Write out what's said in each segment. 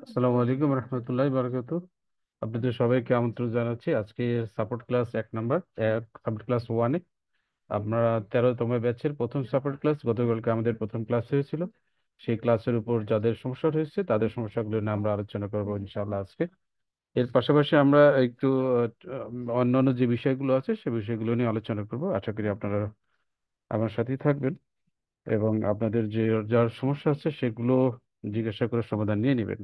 আসসালামু আলাইকুম রহমতুল্লাহ বারাকাতু। আপনাদের সবাইকে আমন্ত্রণ জানাচ্ছি আজকে সাপোর্ট ক্লাস 1 নম্বর, সাপোর্ট ক্লাস 1-এ। আপনারা 13তম ব্যাচের প্রথম সাপোর্ট ক্লাস। গতকালকে আমাদের প্রথম ক্লাস হয়েছিল। সেই ক্লাসের উপর যাদের সমস্যা হয়েছে তাদের সমস্যাগুলো নিয়ে আমরা আলোচনা করবো ইনশাআল্লাহ আজকে। এর পাশাপাশি আমরা একটু অন্যান্য যে বিষয়গুলো আছে সে বিষয়গুলো নিয়ে আলোচনা করবো। আশা করি আপনারা আমার সাথেই থাকবেন এবং আপনাদের যে যার সমস্যা আছে সেগুলো জিজ্ঞাসা করে সমাধান নিয়ে নেবেন।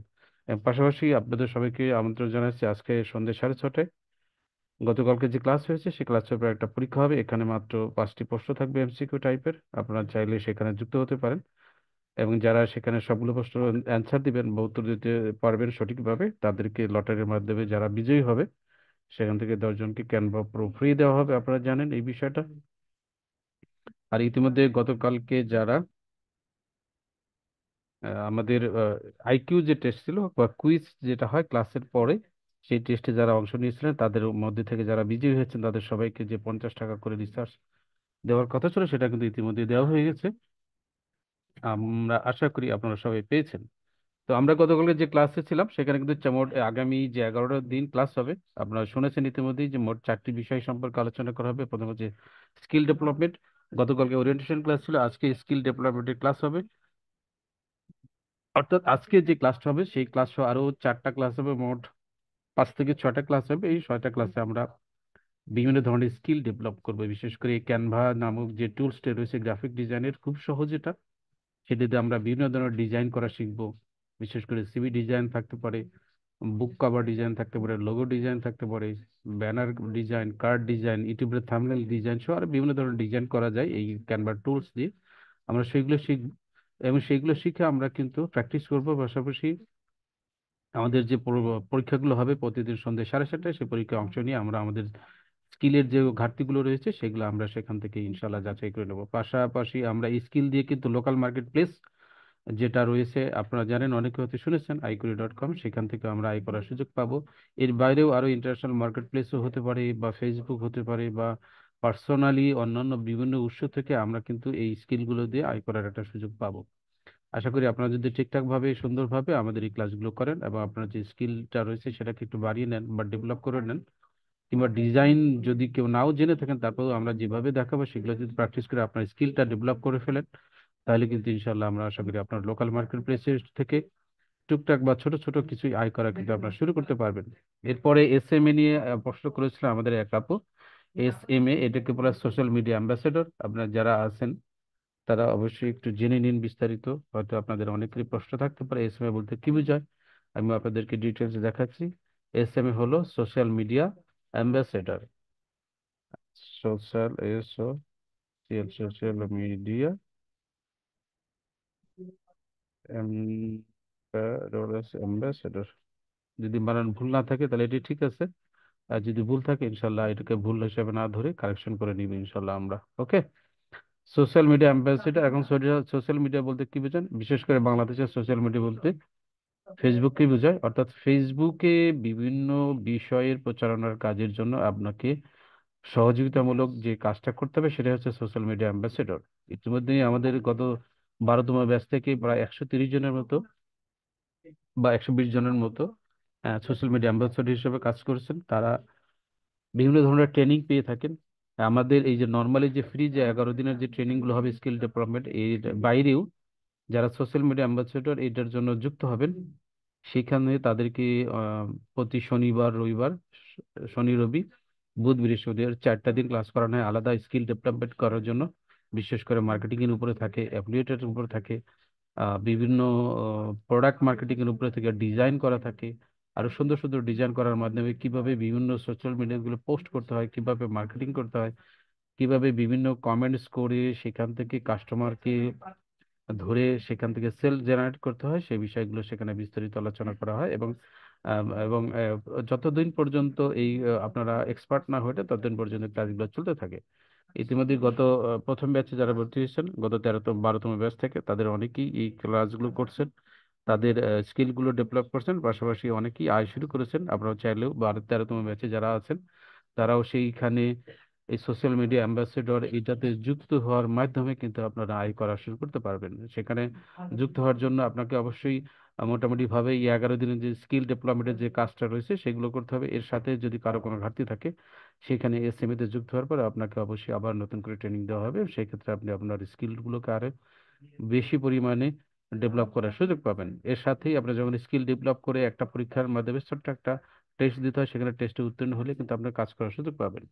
পাশাপাশি আপনাদের সবাইকে আমন্ত্রণ জানাচ্ছি আজকে সন্ধ্যে 6:30টায় গতকালকে যে ক্লাস হয়েছে সেই ক্লাসের পর একটা পরীক্ষা হবে। এখানে মাত্র 5টি প্রশ্ন থাকবে এমসিকিউ টাইপের। আপনারা চাইলে সেখানে যুক্ত হতে পারেন এবং যারা সেখানে সবগুলো প্রশ্ন অ্যান্সার দিবেন বা উত্তর দিতে পারবেন সঠিকভাবে তাদেরকে লটারির মাধ্যমে যারা বিজয়ী হবে সেখান থেকে 10জনকে ক্যানভা প্রো ফ্রি দেওয়া হবে। আপনারা জানেন এই বিষয়টা। আর ইতিমধ্যে গতকালকে যারা আমাদের আইকিউ যে টেস্ট ছিল বা কুইজ যেটা হয় ক্লাসের পরে, সেই টেস্টে যারা অংশ নিয়েছিলেন তাদের মধ্যে থেকে যারা বিজয়ী হয়েছেন তাদের সবাইকে যে 50 টাকা করে রিসার্চ দেওয়ার কথা ছিল সেটা কিন্তু ইতিমধ্যে দেওয়া হয়ে গেছে। আমরা আশা করি আপনারা সবাই পেয়েছেন। তো আমরা গতকালকে যে ক্লাসে ছিলাম সেখানে কিন্তু মোট আগামী যে 11টা দিন ক্লাস হবে। আপনারা শুনেছেন ইতিমধ্যেই যে মোট 4টি বিষয় সম্পর্কে আলোচনা করা হবে। প্রথম হচ্ছে স্কিল ডেভেলপমেন্ট। গতকালকে ওরিয়েন্টেশন ক্লাস ছিল, আজকে স্কিল ডেভেলপমেন্টের ক্লাস হবে। অর্থাৎ আজকে যে ক্লাসটা হবে সেই ক্লাস আরো 4টা ক্লাস হবে, মোট 5 থেকে 6টা ক্লাস হবে। এই 6টা ক্লাসে আমরা বিভিন্ন ধরনের স্কিল ডেভেলপ করবো। বিশেষ করে ক্যানভা নামক যে টুলসটা রয়েছে গ্রাফিক ডিজাইনের, খুব সহজ এটা। সেটাতে আমরা বিভিন্ন ধরনের ডিজাইন করা শিখবো। বিশেষ করে সিভি ডিজাইন থাকতে পারে, বুক কভার ডিজাইন থাকতে পারে, লোগো ডিজাইন থাকতে পারে, ব্যানার ডিজাইন, কার্ড ডিজাইন, ইউটিউবের থাম্বনেল ডিজাইন সহ আরো বিভিন্ন ধরনের ডিজাইন করা যায় এই ক্যানভা টুলস দিয়ে। আমরা সেগুলো শিখব এবং সেইগুলো শিখে আমরা কিন্তু প্র্যাকটিস করবো। পাশাপাশি আমাদের যে পরীক্ষাগুলো হবে প্রতিদিন সন্ধ্যে 7:30টায়, সেই পরীক্ষায় অংশ নিয়ে আমরা আমাদের স্কিলের যে ঘাটতিগুলো রয়েছে সেগুলো আমরা সেখান থেকে ইনশাল্লাহ যাচাই করে নেব। পাশাপাশি আমরা এই স্কিল দিয়ে কিন্তু লোকাল মার্কেট প্লেস যেটা রয়েছে আপনারা জানেন, অনেকে হয়তো শুনেছেন iQuery.com, সেখান থেকে আমরা আয় করার সুযোগ পাবো। এর বাইরেও আরো ইন্টারন্যাশনাল মার্কেট প্লেসও হতে পারে বা ফেসবুক হতে পারে বা পার্সোনালি অন্যান্য বিভিন্ন উৎস থেকে আমরা কিন্তু এই স্কিলগুলো দিয়ে আয় করার একটা সুযোগ পাবো। আশা করি আপনারা যদি ঠিকঠাক ভাবে সুন্দরভাবে আমাদের এই ক্লাসগুলো করেন এবং আপনার যে স্কিলটা রয়েছে সেটাকে একটু বাড়িয়ে নেন বা ডেভেলপ করে নেন, কিংবা ডিজাইন যদি কেউ নাও জেনে থাকেন তারপরেও আমরা যেভাবে দেখাবো সেগুলো যদি প্র্যাকটিস করে আপনার স্কিলটা ডেভেলপ করে ফেলেন, তাহলে কিন্তু ইনশাল্লাহ আমরা আশা করি আপনার লোকাল মার্কেট প্লেসের থেকে টুকটাক বা ছোট ছোট কিছু আয় করা কিন্তু আপনারা শুরু করতে পারবেন। এরপরে এসএমএ নিয়ে প্রশ্ন করেছিল আমাদের এক আপু। এসএমএ এটাকে বলা সোশ্যাল মিডিয়া অ্যাম্বাসেডর। আপনারা যারা আছেন তারা অবশ্যই একটু জেনে নিন বিস্তারিত। হয়তো আপনাদের অনেকেরই প্রশ্ন থাকতে পারে এসএমএ বলতে কি বোঝায়। আমি আপনাদেরকে ডিটেলস দেখাচ্ছি। এসএমএ হলো social media ambassador. Social social media ambassador. যদি বানান ভুল না থাকে তাহলে এটি ঠিক আছে, আর যদি ভুল থাকে ইনশাল্লাহ এটাকে ভুল হিসেবে না ধরে কারেকশন করে নিব ইনশাল্লাহ আমরা। ওকে। Social media ambassador. এখন সোশ্যাল মিডিয়া বলতে কি বোঝেন? বিশেষ করে বাংলাদেশের সোশ্যাল মিডিয়া বলতে ফেসবুককে বোঝায়। অর্থাৎ ফেসবুকে বিভিন্ন বিষয়ের প্রচারণার কাজের জন্য আপনাকে সহযোগিতামূলক যে কাজটা করতে হবে সেটা হচ্ছে সোশ্যাল মিডিয়া অ্যাম্বাসেডর। ইতিমধ্যেই আমাদের গত 12তম ব্যাচ থেকে প্রায় 130 জনের মতো বা 120 জনের মতো সোশ্যাল মিডিয়া অ্যাম্বাসেডর হিসেবে কাজ করেছেন। তারা বিভিন্ন ধরনের ট্রেনিং পেয়ে থাকেন। আমাদের এই যে নর্মালি যে ফ্রি যে 11 দিনের যে ট্রেনিং গুলো হবে স্কিল ডেভেলপমেন্ট, এর বাইরেও যারা সোশ্যাল মিডিয়া অ্যাম্বাসেডর এটার জন্য যুক্ত হবেন সেখানে তাদেরকে প্রতি শনিবার রবিবার, শনি রবি বুধ বৃহস্পতিবার 4টা দিন ক্লাস করানো হয় আলাদা স্কিল ডেভেলপমেন্ট করার জন্য। বিশেষ করে মার্কেটিং এর উপরে থাকে, অ্যাফিলিয়েটের উপরে থাকে, বিভিন্ন প্রোডাক্ট মার্কেটিং এর উপরে থেকে ডিজাইন করা থাকে। আরো সুন্দর সুন্দর ডিজাইন করার মাধ্যমে কিভাবে বিভিন্ন সোশ্যাল মিডিয়া গুলো পোস্ট করতে হয়, কিভাবে মার্কেটিং করতে হয়, কিভাবে বিভিন্ন কমেন্টস করে সেখান থেকে কাস্টমারকে ধরে সেখান থেকে সেল জেনারেট করতে হয়, সেই বিষয়গুলো সেখানে বিস্তারিত আলোচনা করা হয়। যতদিন পর্যন্ত এই আপনারা এক্সপার্ট না হয়ে ততদিন পর্যন্ত ক্লাসগুলো চলতে থাকে। ইতিমধ্যে গত প্রথম ব্যাচে যারা ভর্তি হয়েছেন গত 12তম ব্যাচ থেকে তাদের অনেকেই এই ক্লাসগুলো করছেন, তাদের স্কিলগুলো ডেভেলপ করছেন। পাশাপাশি অনেকেই আয় শুরু করেছেন। আপনারাও চাইলেও 12 13তম ব্যাচে যারা আছেন তারাও সেইখানে এই সোশ্যাল মিডিয়া অ্যাম্বাসেডর এটাতে যুক্ত হওয়ার মাধ্যমে কিন্তু আপনারা আয় করা শুরু করতে পারবেন। সেখানে যুক্ত হওয়ার জন্য আপনাকে অবশ্যই মোটামুটি ভাবে এই 11 দিনের যে স্কিল ডেভেলপমেন্টের যে কাজটা রয়েছে সেগুলো করতে হবে। এর সাথে যদি কারো কোনো ঘাটতি থাকে সেখানে এসএমএ তে যুক্ত হওয়ার পর আপনাকে অবশ্যই আবার নতুন করে ট্রেনিং দেওয়া হবে। সেই ক্ষেত্রে আপনি আপনার স্কিলগুলোকে আরো বেশি পরিমাণে ডেভেলপ করার সুযোগ পাবেন। এর সাথেই আপনি যখন স্কিল ডেভেলপ করে একটা পরীক্ষার মাধ্যমে ছোট্ট একটা টেস্ট দিতে হয়, সেখানে টেস্টে উত্তীর্ণ হলে কিন্তু আপনার কাজ করার সুযোগ পাবেন।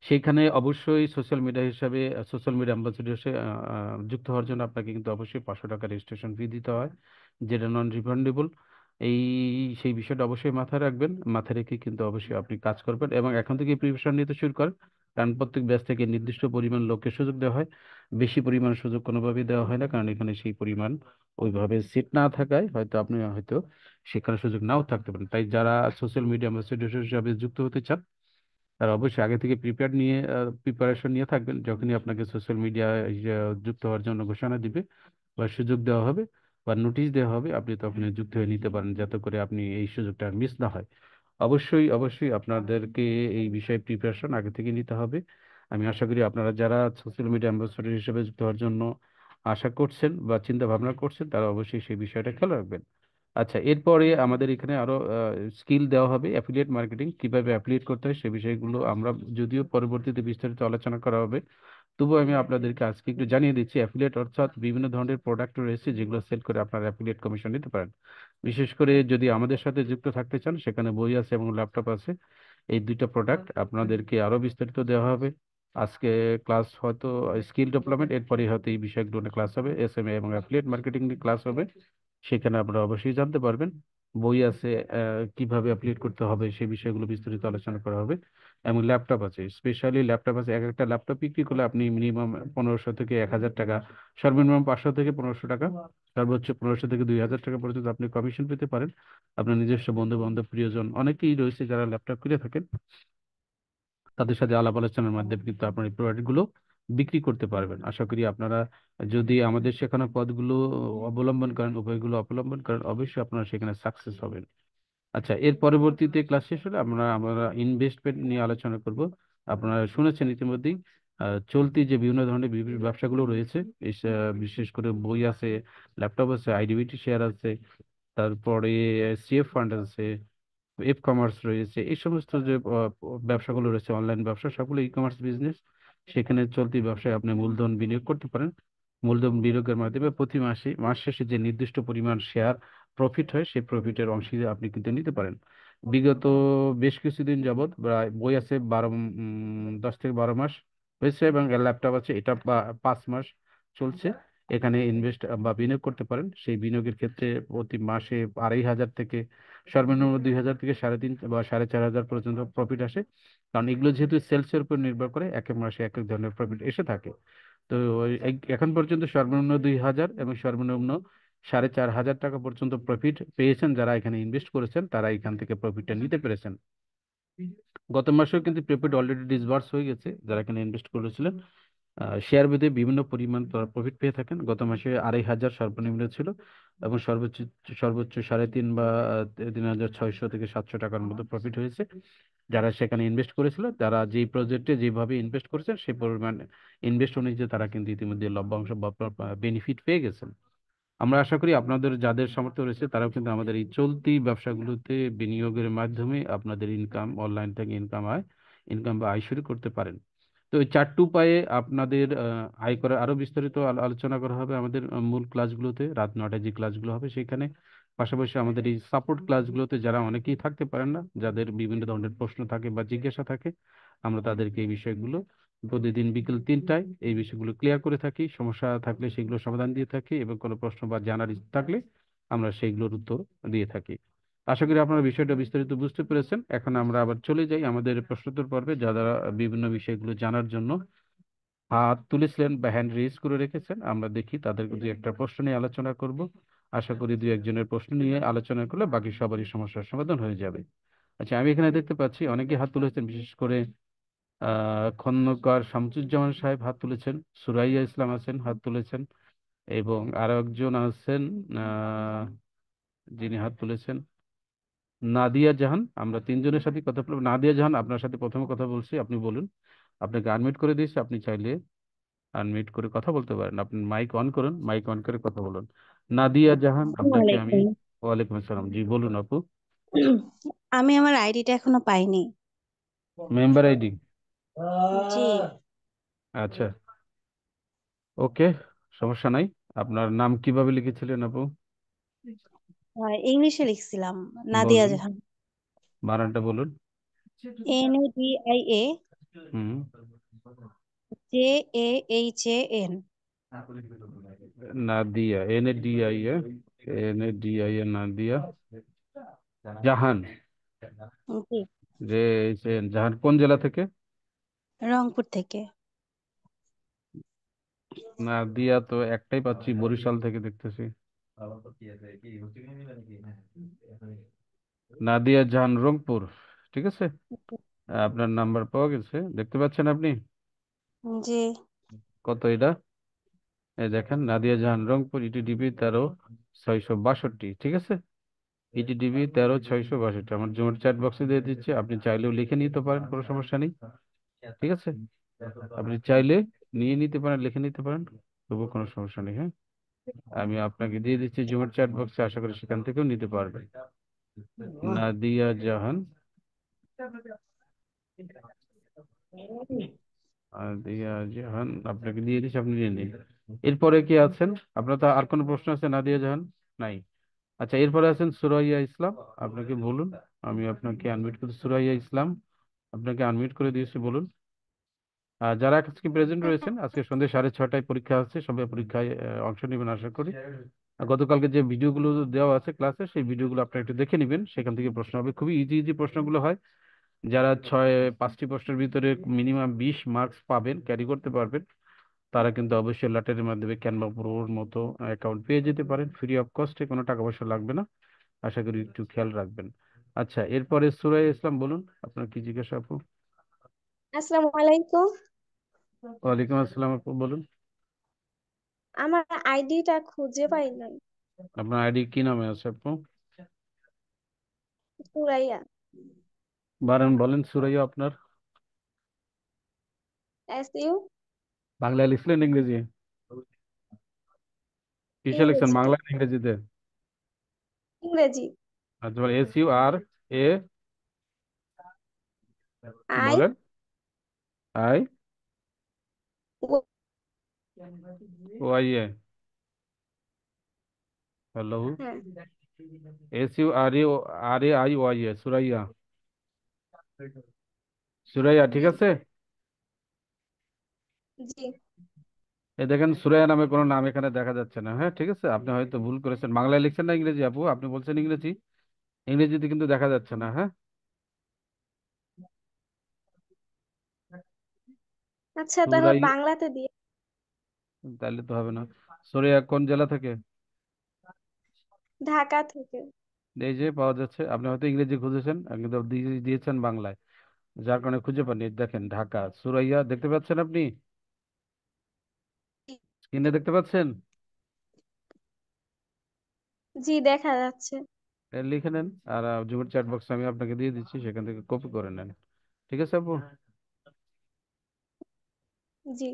সেইখানে অবশ্যই সোশ্যাল মিডিয়া হিসাবে সোশ্যাল মিডিয়া অ্যাম্বাসেডর হিসেবে যুক্ত হওয়ার জন্য আপনাকে কিন্তু অবশ্যই 500 টাকা রেজিস্ট্রেশন ফি দিতে হয়, যেটা নন রিফান্ডেবল। এই সেই বিষয়টা অবশ্যই মাথায় রাখবেন। মাথায় রেখে কিন্তু অবশ্যই আপনি কাজ করবেন এবং এখন থেকে প্রিপারেশন নিতে শুরু করেন। কারণ প্রত্যেক ব্যাচ থেকে নির্দিষ্ট পরিমাণ লোককে সুযোগ দেওয়া হয়, বেশি পরিমাণ সুযোগ কোনোভাবেই দেওয়া হয় না, কারণ এখানে সেই পরিমাণ ওইভাবে সিট না থাকায় হয়তো আপনি হয়তো সেখানে সুযোগ নাও থাকতে পারেন। তাই যারা সোশ্যাল মিডিয়া অ্যাম্বাসেডর হিসাবে যুক্ত হতে চান তারা অবশ্যই আগে থেকে প্রিপারেশন নিয়ে থাকবেন। যখনই আপনাকে সোশ্যাল মিডিয়া যুক্ত হওয়ার জন্য ঘোষণা দিবে বা সুযোগ দেওয়া হবে বা নোটিশ দেওয়া হবে, আপনি তখন যুক্ত হয়ে নিতে পারেন, যাতে করে আপনি এই সুযোগটা মিস না হয়। অবশ্যই অবশ্যই আপনাদেরকে এই বিষয়ে প্রিপারেশন আগে থেকে নিতে হবে। আমি আশা করি আপনারা যারা সোশ্যাল মিডিয়া অ্যাম্বাসেডর হিসেবে যুক্ত হওয়ার জন্য আশা করছেন বা চিন্তা ভাবনা করছেন, তারা অবশ্যই সেই বিষয়টা খেয়াল রাখবেন। আচ্ছা, এরপরে আমাদের এখানে আরো স্কিল দেওয়া হবে। অ্যাফিলিয়েট মার্কেটিং কিভাবে অ্যাফিলিয়েট করতে হয় সে বিষয়গুলো আমরা যদিও পরবর্তীতে বিস্তারিত আলোচনা করা হবে, তবুও আমি আপনাদেরকে আজকে একটু জানিয়ে দিচ্ছি। অ্যাফিলিয়েট অর্থাৎ বিভিন্ন ধরনের প্রোডাক্ট রয়েছে যেগুলো সেল করে আপনারা অ্যাফিলিয়েট কমিশন নিতে পারেন। বিশেষ করে যদি আমাদের সাথে যুক্ত থাকতে চান, সেখানে বই আছে এবং ল্যাপটপ আছে। এই দুইটা প্রোডাক্ট আপনাদেরকে আরো বিস্তারিত দেওয়া হবে। আজকে ক্লাস হয়তো স্কিল ডেভেলপমেন্ট, এরপরে হয়তো এই বিষয়গুলো নিয়ে ক্লাস হবে, এসএমএ এবং অ্যাফিলিয়েট মার্কেটিং নিয়ে ক্লাস হবে। সেখানে আপনারা অবশ্যই জানতে পারবেন। বই আছে, কিভাবে অ্যাপ্লিকেট করতে হবে সেই বিষয়গুলো বিস্তারিত আলোচনা করা হবে। এবং ল্যাপটপ আছে, স্পেশালি ল্যাপটপ আছে। এক একটা ল্যাপটপ বিক্রি করলে আপনি মিনিমাম 1500 থেকে 1000 টাকা, সর্বনিম্ন 500 থেকে 1500 টাকা, সর্বোচ্চ 1500 থেকে 2000 টাকা পর্যন্ত আপনি কমিশন পেতে পারেন। আপনার নিজস্ব বন্ধু বান্ধব প্রিয়জন অনেকেই রয়েছে যারা ল্যাপটপ কিনে থাকেন, তাদের সাথে আলাপ আলোচনার মাধ্যমে কিন্তু আপনার এই প্রোডাক্ট গুলো বিক্রি করতে পারবেন। আশা করি আপনারা যদি আমাদের শেখানো পথগুলো অবলম্বন করেন, উপায়গুলো অবলম্বন করেন, অবশ্যই আপনারা সেখানে সাকসেস হবেন। আচ্ছা, এর পরবর্তীতে ক্লাস শেষ হলে আমরা আমরা ইনভেস্টমেন্ট নিয়ে আলোচনা করব। আপনারা শুনেছেন ইতিমধ্যেই চলতি যে বিভিন্ন ধরনের বিভিন্ন ব্যবসাগুলো রয়েছে, বিশেষ করে বই আছে, ল্যাপটপ আছে, আইডিভিটি শেয়ার আছে, তারপরে সিএফ ফান্ড আছে, এফ কমার্স রয়েছে। এই সমস্ত যে ব্যবসাগুলো রয়েছে, অনলাইন ব্যবসা, সবগুলো ই কমার্স বিজনেস। সেখানে চলতি ব্যবসায় আপনি মূলধন বিনিয়োগ করতে পারেন। মূলধন বিনিয়োগের মাধ্যমে প্রতি মাসে মাস শেষে যে নির্দিষ্ট পরিমাণ শেয়ার প্রফিট হয়, সেই প্রফিটের অংশ আপনি কিন্তু নিতে পারেন। বিগত বেশ কিছুদিন যাবত প্রায় বই আছে 10 থেকে 12 মাস হয়েছে এবং ল্যাপটপ আছে, এটা 5 মাস চলছে। এখানে ইনভেস্ট বা বিনিয়োগ করতে পারেন। সেই বিনিয়োগের ক্ষেত্রে প্রতি মাসে 2500 থেকে সর্বনিম্ন 2000 থেকে 3.5 বা 4.5 হাজার পর্যন্ত প্রফিট আসে। কারণ এগুলো যেহেতু সেলসের উপর নির্ভর করে, এক এক মাসে এক এক ধরনের প্রফিট এসে থাকে। তো এখন পর্যন্ত সর্বনিম্ন 2000 এবং সর্বনিম্ন 4.5 হাজার টাকা পর্যন্ত প্রফিট পেয়েছেন যারা এখানে ইনভেস্ট করেছেন, তারা এখান থেকে প্রফিটটা নিতে পেরেছেন। গত মাসেও কিন্তু প্রফিট অলরেডি ডিসবার্স হয়ে গেছে যারা এখানে ইনভেস্ট করেছিলেন। শেয়ার ভেদে বিভিন্ন পরিমাণ প্রফিট পেয়ে থাকেন। গত মাসে 2500 সর্বনিম্ন ছিল এবং সর্বোচ্চ সর্বোচ্চ 3.5 বা 3600 থেকে 700 টাকার মতো প্রফিট হয়েছে। যারা সেখানে ইনভেস্ট করেছিল, তারা যেই প্রজেক্টে যেভাবে ইনভেস্ট করেছেন সেই পরিমাণ ইনভেস্ট অনুযায়ী তারা কিন্তু ইতিমধ্যে লভ্যাংশ বা বেনিফিট পেয়ে গেছেন। আমরা আশা করি আপনাদের যাদের সামর্থ্য রয়েছে তারাও কিন্তু আমাদের এই চলতি ব্যবসাগুলোতে বিনিয়োগের মাধ্যমে আপনাদের ইনকাম, অনলাইন থেকে ইনকাম বা আয় শুরু করতে পারেন। তো এই 4টি উপায়ে আপনাদের আয় করার আরো বিস্তারিত আলোচনা করা হবে আমাদের মূল ক্লাসগুলোতে, রাত 9টায় যে ক্লাসগুলো হবে সেখানে। পাশাপাশি আমাদের এই সাপোর্ট ক্লাসগুলোতে যারা অনেকেই থাকতে পারেন না, যাদের বিভিন্ন ধরনের প্রশ্ন থাকে বা জিজ্ঞাসা থাকে, আমরা তাদেরকে এই বিষয়গুলো প্রতিদিন বিকেল 3টায় এই বিষয়গুলো ক্লিয়ার করে থাকি। সমস্যা থাকলে সেগুলো সমাধান দিয়ে থাকি এবং কোনো প্রশ্ন বা জানার ইচ্ছা থাকলে আমরা সেইগুলোর উত্তর দিয়ে থাকি। আশা করি আপনারা বিষয়টা বিস্তারিত বুঝতে পেরেছেন। এখন আমরা আবার চলে যাই আমাদের প্রশ্নোত্তর পর্বে। যারা বিভিন্ন বিষয়গুলো জানার জন্য হাত তুলেছিলেন বা হ্যান্ড রেজ করে রেখেছেন, আমরা দেখি তাদের দু একটা প্রশ্ন নিয়ে আলোচনা করব। আশা করি দু একজনের প্রশ্ন নিয়ে আলোচনা করলে বাকি সবারই সমস্যার সমাধান হয়ে যাবে। আচ্ছা, আমি এখানে দেখতে পাচ্ছি অনেকে হাত তুলেছেন। বিশেষ করে খন্দকার শামসুজ্জামান সাহেব হাত তুলেছেন, সুরাইয়া ইসলাম আছেন হাত তুলেছেন, এবং আরো একজন আছেন যিনি হাত তুলেছেন, নাদিয়া জাহান, আমরা তিনজনের সাথে কথা বলবো। নাদিয়া জাহান, আপনার সাথে প্রথমে কথা বলছি, আপনি বলুন। আপনাকে আনমিউট করে দিয়েছি, আপনি চাইলে আনমিউট করে কথা বলতে পারেন। আপনি মাইক অন করুন, মাইক অন করে কথা বলুন। নাদিয়া জাহান, আপনাকে আমি। ওয়ালাইকুম। ওয়ালাইকুম আসসালাম, জি বলুন আপু। আমি আমার আইডিটা এখনো পাইনি। Member ID? জি। আচ্ছা, ওকে, সমস্যা নাই। আপনার নাম কিভাবে লিখেছিলেন আপু? ইংলিশে লিখছিলাম, নাদিয়া বলুন, জাহান। বানানটা বলুন। NADIA হুম। JAHAN। Nadia, NADIA, NADIA, Nadia জাহান। জি। জাহান কোন জেলা থেকে? রংপুর থেকে। নাদিয়া তো একটাই পাচ্ছি, বরিশাল থেকে দেখতেছি। নাদিয়া জাহান, রংপুর। ঠিক আছে, আপনার নাম্বার পাওয়া গেছে, দেখতে পাচ্ছেন আপনি? জি। কত এটা? এই দেখেন, নাদিয়া জাহান, রংপুর, ইটিডিবি 13,662। ঠিক আছে, ইটিডিবি 13,662। আমার জোর চ্যাট বক্সে দিয়ে দিচ্ছে, আপনি চাইলেও লিখে নিতে পারেন, কোনো সমস্যা নেই। ঠিক আছে, আপনি চাইলে নিয়ে নিতে পারেন, লিখে নিতে পারেন, তবুও কোনো সমস্যা নেই। হ্যাঁ, আমি আপনাকে দিয়ে দিচ্ছি জোর চ্যাট বক্সে, আশা করি সেখান থেকেও নিতে পারবেন। নাদিয়া জাহান, নাদিয়া জাহান আপনাকে দিয়ে দিচ্ছি, আপনি নিয়ে নিন। এরপরে কি আছেন? আপনার তো আর কোনো প্রশ্ন আছে নাদিয়া জাহান? নাই। আচ্ছা, এরপরে আছেন সুরাইয়া ইসলাম, আপনাকে বলুন। আমি আপনাকে আনমিউট করতে, সুরাইয়া ইসলাম, আপনাকে আনমিউট করে দিয়েছি, বলুন। যারা আজকে প্রেজেন্ট রয়েছেন, আজকে সন্ধ্যে 6:30টায় পরীক্ষা আছে, সবাই পরীক্ষায় অংশ নেবেন আশা করি। আর গতকালকে যে ভিডিওগুলো দেওয়া আছে ক্লাসে, সেই ভিডিওগুলো আপনারা একটু দেখে নেবেন, সেখান থেকে প্রশ্ন হবে, খুবই ইজি ইজি প্রশ্নগুলো হয়। যারা 5টি প্রশ্নের ভিতরে মিনিমাম 20 মার্কস পাবেন, ক্যারি করতে পারবেন, তারা কিন্তু অবশ্যই লটারির মাধ্যমে ক্যানভা প্রোর মতো অ্যাকাউন্ট পেয়ে যেতে পারেন, ফ্রি অফ কস্টে, কোনো টাকা পয়সা লাগবে না। আশা করি একটু খেয়াল রাখবেন। আচ্ছা, এরপরে সুরাই ইসলাম, বলুন আপনার কি জিজ্ঞাসা আপু? আসসালামু আলাইকুম। ওয়ালাইকুম আসসালাম আপু, বলুন। আমার আইডিটা খুঁজে পাই নাই। আপনার আইডি কি নামে আছে আপু? সুরাইয়া। বারেন বলেন, সুরাইয়া আপনার। SU। বাংলায় লিখলেন ইংরেজি? কিসে লিখছেন, ইংরেজি। বাংলা না ইংরেজিতে? ইংরেজি। আচ্ছা, SURA, আই। বলেন। I OIA, hello. হ্যাঁ। SURARAIOIA, সুরাইয়া। সুরাইয়া, ঠিক আছে। জি। এই দেখেন, সুরাইয়া নামে কোনো নাম এখানে দেখা যাচ্ছে না। হ্যাঁ, ঠিক আছে, আপনি হয়তো ভুল করেছেন, বাংলায় লিখছেন না ইংরেজি আপু? আপনি বলছেন ইংরেজি, ইংরেজিতে কিন্তু দেখা যাচ্ছে না। হ্যাঁ, আচ্ছা, তাহলে সুরাই, বাংলাতে দিয়ে। তাহলে তো হবে না। সুরাইয়া কোন জেলা থেকে? ঢাকা থেকে। এই যে পাওয়া যাচ্ছে, আপনি হয়তো ইংরেজি খুঁজেছেন, কিন্তু দিয়েছেন বাংলায়, যার কারণে খুঁজে পাননি। দেখেন, ঢাকা সুরাইয়া, দেখতে পাচ্ছেন আপনি? স্ক্রিনে দেখতে পাচ্ছেন? জি, দেখা যাচ্ছে। লিখে নেন, আর জুমের চ্যাট বক্স আমি আপনাকে দিয়ে দিচ্ছি, সেখান থেকে কপি করে নেন। ঠিক আছে আপু? জি।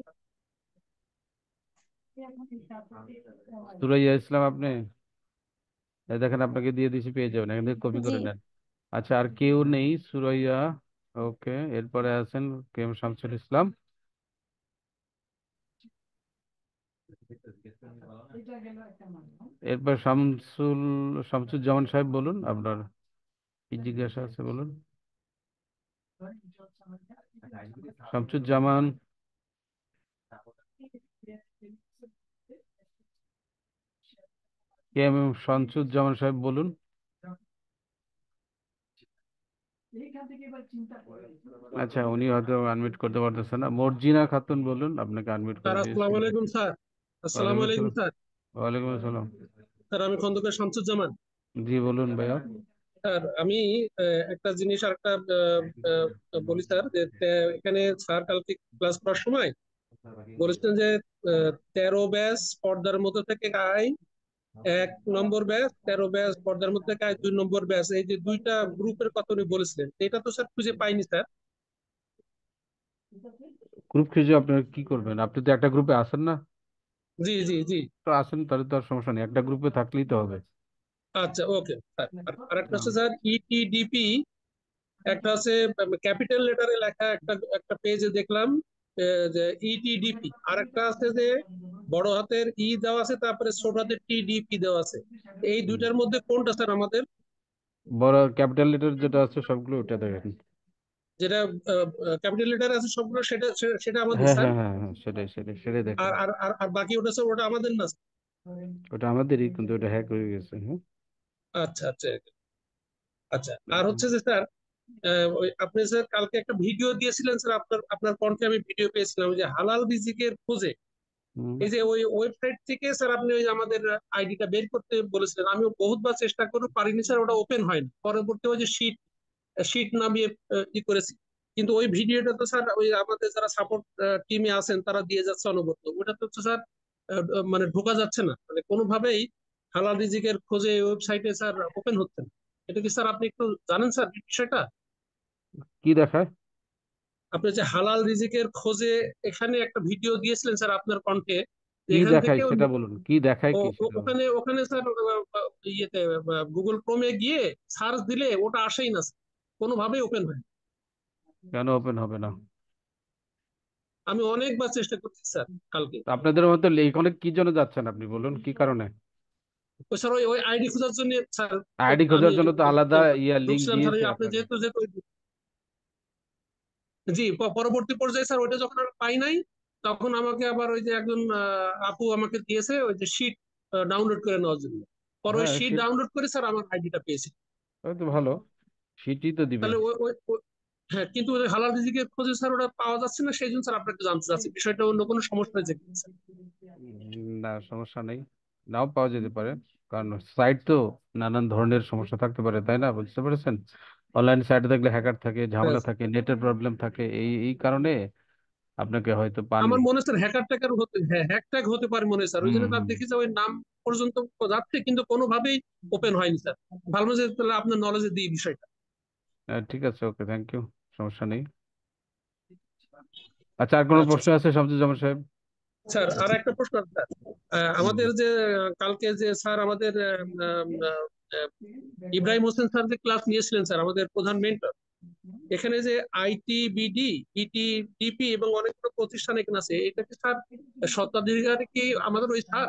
সুরাইয়া ইসলাম আপনি, এই দেখেন আপনাকে দিয়ে দিচ্ছি, পেয়ে যাবেন, এখান থেকে কপি জি। করে নেন। আচ্ছা, আর কেউ নেই সুরাইয়া? ওকে, এরপরে আছেন কেম শামসুল ইসলাম। এরপর শামসুজ্জামান সাহেব, বলুন আপনার কি জিজ্ঞাসা আছে, বলুন। শামসুজ্জামান, কেম শামসুজ্জামান সাহেব, বলুন। আচ্ছা, উনি হয়তো আনমিউট করতে পারতেছেন না। মর্জিনা খাতুন, বলুন, আপনাকে আনমিউট স্যার করে দিয়েছি। আসসালামু আলাইকুম স্যার। আসসালামু ওয়ালাইকুম আলাইকুম আসসালাম। স্যার। ওয়ালাইকুম আসসালাম। স্যার আমি খন্দকার শামসুজ্জামান। জি বলুন ভাইয়া। স্যার আমি একটা জিনিস আর একটা বলি স্যার, যে এখানে স্যার কালকে ক্লাস করার সময় বলেছেন যে 13 ব্যাচ পর্দার মধ্যে থেকে আয় 1 নম্বর ব্যাচ, 13 ব্যাচ, পর্দার মধ্যে কাজ 2 নম্বর ব্যাচ, এই যে দুইটা গ্রুপের কথা উনি বলেছিলেন, এটা তো স্যার খুঁজে পাইনি স্যার। গ্রুপ খুঁজে আপনার কি করবেন? আপনি তো একটা গ্রুপে আছেন না? জি জি জি। তো আসেন, তাহলে তো আর সমস্যা নেই, একটা গ্রুপে থাকলেই তো হবে। আচ্ছা, ওকে স্যার। আর একটা হচ্ছে স্যার ইটিডিপি, একটা আছে ক্যাপিটাল লেটারে লেখা, একটা একটা পেজে দেখলাম যে ইটিডিপি, আর একটা আছে যে বড় হাতের ই দেওয়া আছে, তারপরে ছোট হাতের টিডিপি দেওয়া আছে। এই হুম। দুইটার মধ্যে কোনটা স্যার আমাদের? বড় ক্যাপিটাল লেটার যেটা আছে সবগুলো ওটা দেখেন। যেটা ক্যাপিটাল লেটার আছে সবগুলো, সেটা সেটা আমাদের হ্যাঁ স্যার। হ্যাঁ হ্যাঁ হ্যাঁ, সেটাই সেটাই সেটাই দেখেন। আর আর আর আর বাকি ওটা স্যার, ওটা আমাদের না স্যার? ওটা আমাদেরই, কিন্তু ওটা হ্যাক হয়ে গেছে। হ্যাঁ। আচ্ছা আচ্ছা আচ্ছা। আর হচ্ছে যে স্যার, ওই আপনি স্যার কালকে একটা ভিডিও দিয়েছিলেন স্যার, আপনার আপনার কণ্ঠে আমি ভিডিও পেয়েছিলাম, ওই যে হালাল রিজিকের খোঁজে। হুম। এই যে ওই ওয়েবসাইট থেকে স্যার আপনি ওই আমাদের আইডিটা বের করতে বলেছিলেন, আমি বহুতবার চেষ্টা করে পারিনি স্যার, ওটা ওপেন হয়নি। পরবর্তী ওই যে শীট শীট নামিয়ে ই করেছি, কিন্তু ওই ভিডিওটা তো স্যার ওই আমাদের যারা সাপোর্ট টিমে আছেন তারা দিয়ে যাচ্ছে অনবরত, ওটা তো হচ্ছে স্যার মানে ঢোকা যাচ্ছে না, মানে কোনোভাবেই হালাল রিজিকের খোঁজে ওয়েবসাইটে স্যার ওপেন হচ্ছে না। এটা কি স্যার আপনি একটু জানেন স্যার বিষয়টা? কি দেখায়? আপনি যে হালাল রিজিকের খোঁজে এখানে একটা ভিডিও দিয়েছিলেন স্যার আপনার কণ্ঠে, যে কি এখান থেকে দেখায় সেটা বলুন, কি দেখায় কি সেটা বলুন। ওখানে ওখানে স্যার ইয়েতে গুগল ক্রোমে গিয়ে সার্চ দিলে ওটা আসেই না স্যার, কোনোভাবেই ওপেন হয় না। কেন ওপেন হবে না? আমি অনেকবার চেষ্টা করছি স্যার কালকে। তো আপনাদের মতো এইখানে কি জন্য যাচ্ছেন আপনি বলুন, কি কারণে? ওই স্যার ওই ওই আইডি খোঁজার জন্য স্যার, আইডি আমি খোঁজার জন্য তো আলাদা লিঙ্ক ঢুকছিলাম স্যার, দিয়েছে ওই আপনি আপনাকে। যেহেতু যেহেতু জি, পরবর্তী পর্যায়ে স্যার ওইটা যখন আর পাই নাই, তখন আমাকে আবার ওই যে একজন আপু আমাকে দিয়েছে ওই যে শীট ডাউনলোড করে নেওয়ার জন্য। পরে ওই হ্যাঁ শীট সেটা ডাউনলোড করে স্যার আমার আইডিটা পেয়েছি। তো ভালো, সেটাই তো দিবে। তাহলে হ্যাঁ, কিন্তু ওই হালাল রিজিকের খোঁজে স্যার ওটা পাওয়া যাচ্ছে না, সেই জন্য স্যার আপনাকে জানতে চাচ্ছি বিষয়টা, অন্য কোনো সমস্যা হয়েছে কিনা স্যার? না, সমস্যা নেই, নাও পাওয়া যেতে পারে, কারণ সাইট তো নানান ধরনের সমস্যা থাকতে পারে, তাই না? বুঝতে পেরেছেন? অনলাইন সাইটে দেখলে হ্যাকার থাকে, হ্যাঁ, ঝামেলা থাকে, নেটের প্রবলেম থাকে, এই এই কারণে আপনাকে হয়তো পাননি। আমার মনে হয় স্যার হ্যাকার ট্যাকার হতে, হ্যাঁ হ্যাক ট্যাগ হতে পারে মনে হয় স্যার, ওই হুম জন্য তার হুম। দেখি যে ওই নাম পর্যন্ত যাচ্ছে কিন্তু কোনোভাবেই ওপেন হয়নি স্যার। ভালো যে তাহলে আপনার নলেজে দিই বিষয়টা। ঠিক আছে, ওকে, থ্যাংক ইউ, সমস্যা নেই। আচ্ছা, আর কোনো আচ্ছা প্রশ্ন আছে শামসুজ্জামান সাহেব? স্যার, আর একটা প্রশ্ন আছে স্যার। হুম। আমাদের যে কালকে যে স্যার আমাদের ইব্রাহিম হোসেন স্যার যে ক্লাস নিয়েছিলেন স্যার, আমাদের প্রধান মেন্টর, এখানে যে আইটিবিডি, ইটিডিপি এবং অনেকগুলো প্রতিষ্ঠান এখানে আছে, এটা কি স্যার স্বত্বাধিকারী কি আমাদের ওই স্যার?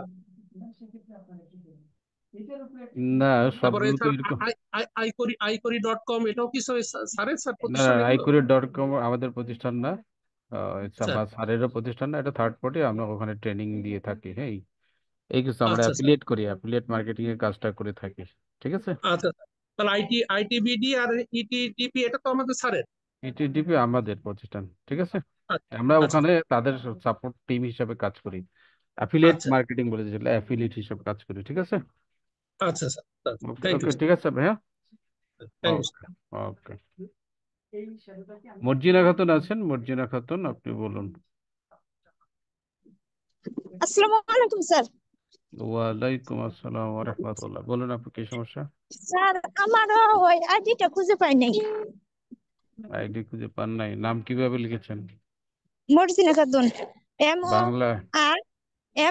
না, তারপরে সবগুলো তো স্যার এরকম। আইকরি.কম, এটাও কি স্যার স্যারের স্যার না না, প্রতিষ্ঠান এগুলো? iQuriate.com আমাদের প্রতিষ্ঠান না, স্যার, বা স্যারেরও প্রতিষ্ঠান না, এটা থার্ড পার্টি, আমরা ওখানে ট্রেনিং দিয়ে থাকি। হ্যাঁ, এই কিছু আমরা আচ্ছা স্যার, অ্যাফিলিয়েট করি, অ্যাফিলিয়েট মার্কেটিং এর কাজটা করে থাকি। ঠিক আছে। আচ্ছা স্যার। তাহলে আইটিবিডি আর ইটিডিপি এটা তো আমাদের স্যারের। ইটিডিপি আমাদের প্রতিষ্ঠান, ঠিক আছে। আচ্ছা আমরা আচ্ছা ওখানে তাদের সাপোর্ট টিম হিসেবে কাজ করি, অ্যাফিলিয়েট আচ্ছা মার্কেটিং বলে যেটা, অ্যাফিলিয়েট হিসেবে কাজ করি, ঠিক আছে। আচ্ছা sir. Okay thank you okay, sir. ঠিক আছে ভাইয়া। Thank you. Okay okay. Morjina Khatun আছেন? মর্জিনা খাতুন, আপনি বলুন। আসসালামু আলাইকুম স্যার। ওয়ালাইকুম আসসালাম ওয়া রাহমাতুল্লাহ, বলুন আপনি কি সমস্যা? স্যার আমারও ওই আইডিটা খুঁজে পাই নাই। আইডি খুঁজে পান নাই? নাম কিভাবে লিখেছেন? Morjina Khatun, M O Bangla? আর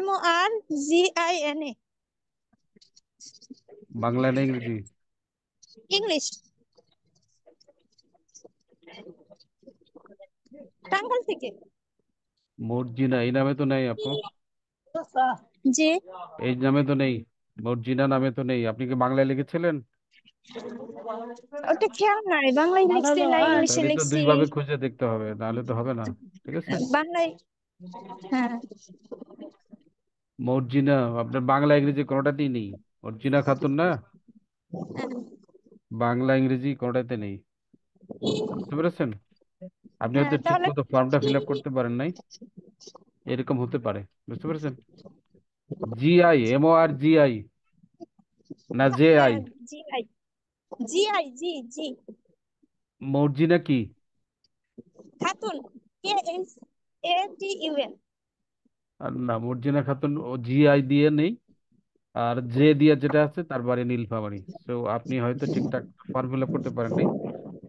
MORGINA, বাংলা না ইংরেজি? ইংলিশ, টাঙ্গাইল থেকে। মর্জিনা এই নামে তো নেই আপু, জি, এই নামে তো নেই, মর্জিনা নামে তো নেই। আপনি কি বাংলায় লিখেছিলেন? ওটা খেয়াল নাই, বাংলায় লিখছি না ইংলিশে তাহলে তো লিখছি। দুই ভাবে খুঁজে দেখতে হবে, নাহলে তো হবে না। ঠিক আছে। বাংলায়, হ্যাঁ। মর্জিনা আপনার বাংলা ইংরেজি কোনোটাতেই নেই, মর্জিনা খাতুন না, বাংলা ইংরেজি কোনোটাতে নেই। বুঝতে পেরেছেন? আপনি হ্যাঁ হয়তো ঠিক তাহলে মতো ফর্মটা ফিল আপ করতে পারেন নাই, এরকম হতে পারে। বুঝতে পেরেছেন? MORGI না JI? হ্যাঁ, GI, GI, জি মর্জিনা কি? খাতুন, KHATUN। আর না, মর্জিনা খাতুন ও GI দিয়ে নেই, আর যে দিয়ে যেটা আছে তার বাড়ি নীলফামারী। তো আপনি হয়তো ঠিকঠাক ফর্ম ফিল আপ করতে পারেন নাই।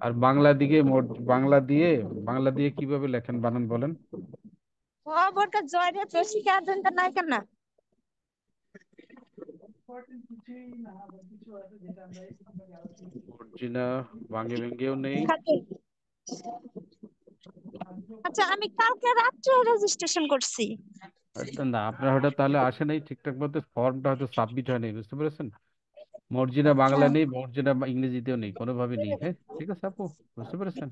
আর বাংলা দিকে মোট বাংলা দিয়ে কিভাবে লেখেন, বানান বলেন। বরকা জয় রে প্রশিকা আদনটা নাই কেন? মর্জিনা ভাঙ্গে ভেঙ্গেও নেই। খাতুন। আচ্ছা আমি কালকে রাত্রে রেজিস্ট্রেশন করছি। আচ্ছা, না আপনার হয়তো তাহলে আসে নাই ঠিকঠাক মতো, ফর্মটা হয়তো সাবমিট হয়নি, বুঝতে পেরেছেন। মর্জিনা বাংলা হ্যাঁ নেই, মর্জিনা ইংরেজিতেও নেই, কোনোভাবে নেই। হ্যাঁ, ঠিক আছে আপু, বুঝতে পেরেছেন।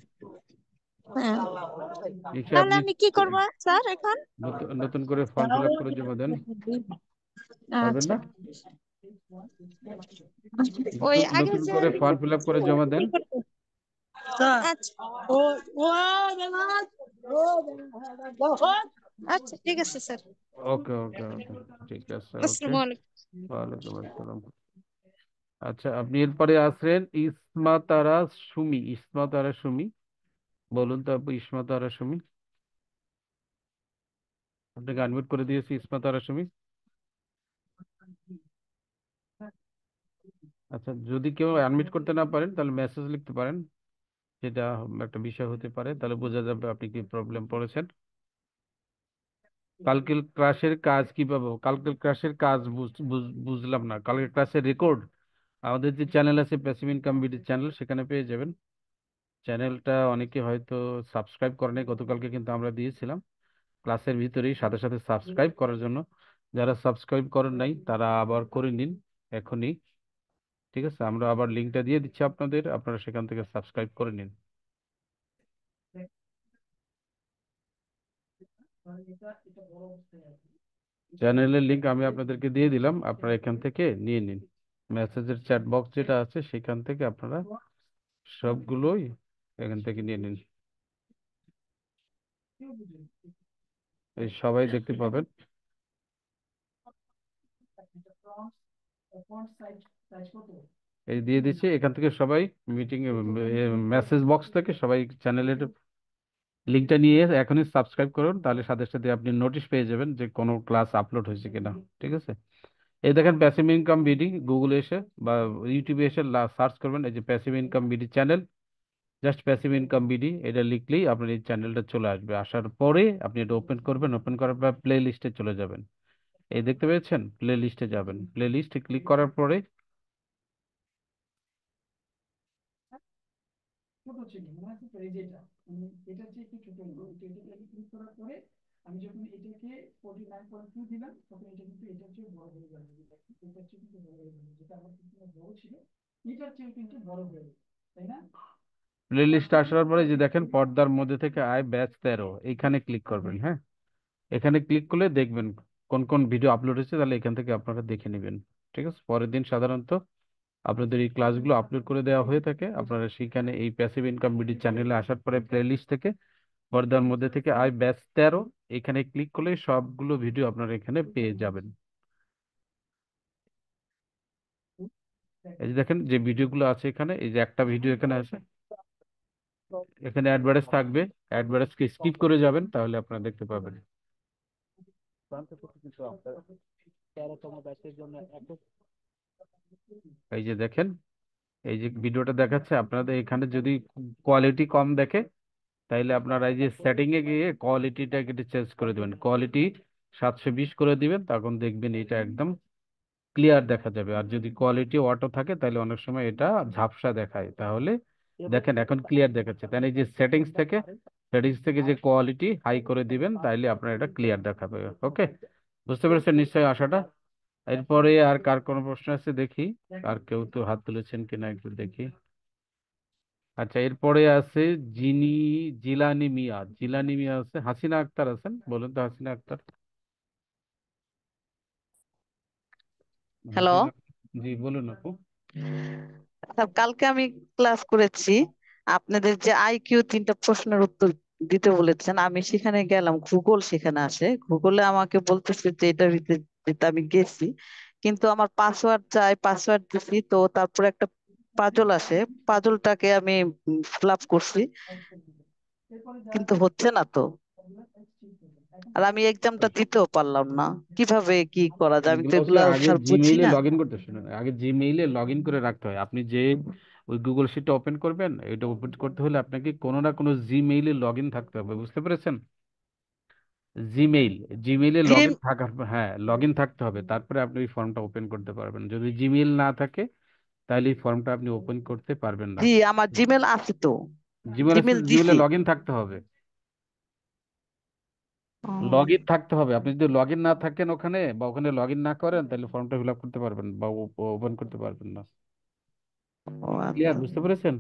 হ্যাঁ। এসে তাহলে আপনি আমি কি করব স্যার এখন? নতুন করে ফর্ম ফিল আপ করে জমা দেন, পারবেন আচ্ছা না? ওই নতুন আগে নতুন যে করে ফর্ম ফিল আপ করে জমা দেন। কি করতে? আচ্ছা আচ্ছা ঠিক আছে স্যার। ওকে ওকে ওকে, ঠিক আছে, ওকে। আসসালামু আলাইকুম। ওয়ালাইকুম আসসালাম। আচ্ছা, আপনি এরপরে আসেন ইসমা তারা সুমি। ইসমা তারা সুমি, বলুন তো আপু, ইসমা তারা সুমি। আপনাকে আনমিউট করে দিয়েছি, ইসমা তারা সুমি। আচ্ছা, যদি কেউ আনমিউট করতে না পারেন তাহলে মেসেজ লিখতে পারেন, যেটা একটা বিষয় হতে পারে, তাহলে বোঝা যাবে আপনি কি প্রবলেম পড়েছেন। কালকের ক্লাসের কাজ কি পাবো? কালকের ক্লাসের কাজ বুঝলাম না। কালকের ক্লাসের রেকর্ড আমাদের যে চ্যানেল আছে প্যাসিভ ইনকাম বিডি চ্যানেল, সেখানে পেয়ে যাবেন। চ্যানেলটা অনেকে হয়তো সাবস্ক্রাইব করেনি, গতকালকে কিন্তু আমরা দিয়েছিলাম ক্লাসের ভিতরেই সাথে সাথে সাবস্ক্রাইব করার জন্য। যারা সাবস্ক্রাইব করেন নাই তারা আবার করে নিন এখনই। ঠিক আছে, আমরা আবার লিঙ্কটা দিয়ে দিচ্ছি আপনাদের, আপনারা সেখান থেকে সাবস্ক্রাইব করে নিন। চ্যানেলের লিংক আমি আপনাদেরকে দিয়ে দিলাম, আপনারা এখান থেকে নিয়ে নিন। মেসেজের চ্যাট বক্স যেটা আছে সেখান থেকে আপনারা সবগুলোই এখান থেকে নিয়ে নিন, এই সবাই দেখতে পাবেন। এই দিয়ে দিচ্ছি, এখান থেকে সবাই মিটিং মেসেজ বক্স থেকে সবাই চ্যানেলের লিঙ্কটা নিয়ে এখনই সাবস্ক্রাইব করুন, তাহলে সাথে সাথে আপনি নোটিশ পেয়ে যাবেন যে কোনো ক্লাস আপলোড হয়েছে কিনা। ঠিক আছে, এই দেখেন প্যাসিভ ইনকাম বিডি, গুগলে এসে বা ইউটিউবে এসে সার্চ করবেন, এই যে passive income BD channel, just passive income BD এটা লিখলেই আপনার এই চ্যানেলটা চলে আসবে। আসার পরে আপনি এটা ওপেন করবেন, ওপেন করার পর প্লে লিস্টে চলে যাবেন। এই দেখতে পেয়েছেন, প্লে লিস্টে যাবেন, প্লে লিস্টে ক্লিক করার পরে প্লে লিস্টে আসার পরে যে দেখেন পর্দার মধ্যে থেকে আয় ব্যাচ 13, এইখানে ক্লিক করবেন। হ্যাঁ, এখানে ক্লিক করলে দেখবেন কোন কোন ভিডিও আপলোড হয়েছে, তাহলে এখান থেকে আপনারা দেখে নেবেন। ঠিক আছে, পরের দিন সাধারণত আপনাদের এই ক্লাসগুলো আপলোড করে দেওয়া হয়ে থাকে। আপনারা সেখানে এই প্যাসিভ ইনকাম বিডি চ্যানেলে আসার পরে প্লে লিস্ট থেকে পর্দার মধ্যে থেকে আয় ব্যাচ 13, এখানে ক্লিক করলে সবগুলো ভিডিও আপনারা এখানে পেয়ে যাবেন। এই যে দেখেন যে ভিডিওগুলো আছে এখানে, এই যে একটা ভিডিও এখানে আছে, এখানে অ্যাডভার্টাইজ থাকবে, অ্যাডভার্টাইজকে স্কিপ করে যাবেন তাহলে আপনারা দেখতে পাবেন। এই যে দেখেন, এই যে ভিডিওটা দেখাচ্ছে আপনাদের এখানে, যদি কোয়ালিটি কম দেখে তাইলে আপনারা এই যে সেটিং এ গিয়ে কোয়ালিটিটা একটু চেঞ্জ করে দিবেন, কোয়ালিটি 720 করে দিবেন, তখন দেখবেন এটা একদম ক্লিয়ার দেখা যাবে। আর যদি কোয়ালিটি অটো থাকে তাহলে অনেক সময় এটা ঝাপসা দেখায়। তাহলে দেখেন এখন ক্লিয়ার দেখাচ্ছে, তাই এই যে সেটিংস থেকে যে কোয়ালিটি হাই করে দিবেন, তাইলে আপনার এটা ক্লিয়ার দেখাবে। ওকে, বুঝতে পেরেছেন নিশ্চয়ই আশাটা। এরপরে আর কার কোনো প্রশ্ন আছে দেখি, আর কেউ তো হাত তুলেছেন কিনা একটু দেখি। আচ্ছা, এরপরে আছে জিনি জিলানি মিয়া আছে, হাসিনা আক্তার আছেন, বলুন তো হাসিনা আক্তার। হ্যালো হাসিনা, জি বলুন আপু। কালকে আমি ক্লাস করেছি। আপনাদের যে আইকিউ 3টা প্রশ্নের উত্তর দিতে বলেছেন, আমি সেখানে গেলাম, গুগল সেখানে আসে, গুগলে আমাকে বলতেছে যে এটার ভিতরে দিতে আমি গেছি, কিন্তু আমার পাসওয়ার্ড চাই, পাসওয়ার্ড দিছি, তো তারপরে একটা পাজল আসে, পাজলটাকে আমি ফিল আপ করছি, কিন্তু হচ্ছে না তো। আর আমি এক্সামটা দিতেও পারলাম না, কিভাবে কি করা যায়? আমি তো এগুলোকে এগুলা আগে স্যার বুঝি জিমেইলে না। লগ ইন করতে, শুনুন, আগে জিমেইলে লগ ইন করে রাখতে হয়। আপনি যে ওই গুগল শিটটা ওপেন করবেন, এটা ওপেন করতে হলে আপনাকে কোনো না কোনো জিমেইলে লগ ইন থাকতে হবে, বুঝতে পেরেছেন? জিমেইল, জিমেইলে জি লগ ইন থাকার, হ্যাঁ, লগ ইন থাকতে হবে, তারপরে আপনি এই ফর্মটা ওপেন করতে পারবেন। যদি জিমেইল না থাকে তাহলে এই ফর্মটা আপনি ওপেন করতে পারবেন না। জি, আমার জিমেল আছে তো, জিমেইল আছে, জিমেল জিমেইলে দিছি। লগ ইন থাকতে হবে, লগ ও ইন থাকতে হবে। আপনি যদি লগ ইন না থাকেন ওখানে, বা ওখানে লগ ইন না করেন, তাহলে ফর্মটা ফিল আপ করতে পারবেন বা ওপেন করতে পারবেন না। ও ক্লিয়ার, আচ্ছা। বুঝতে পেরেছেন?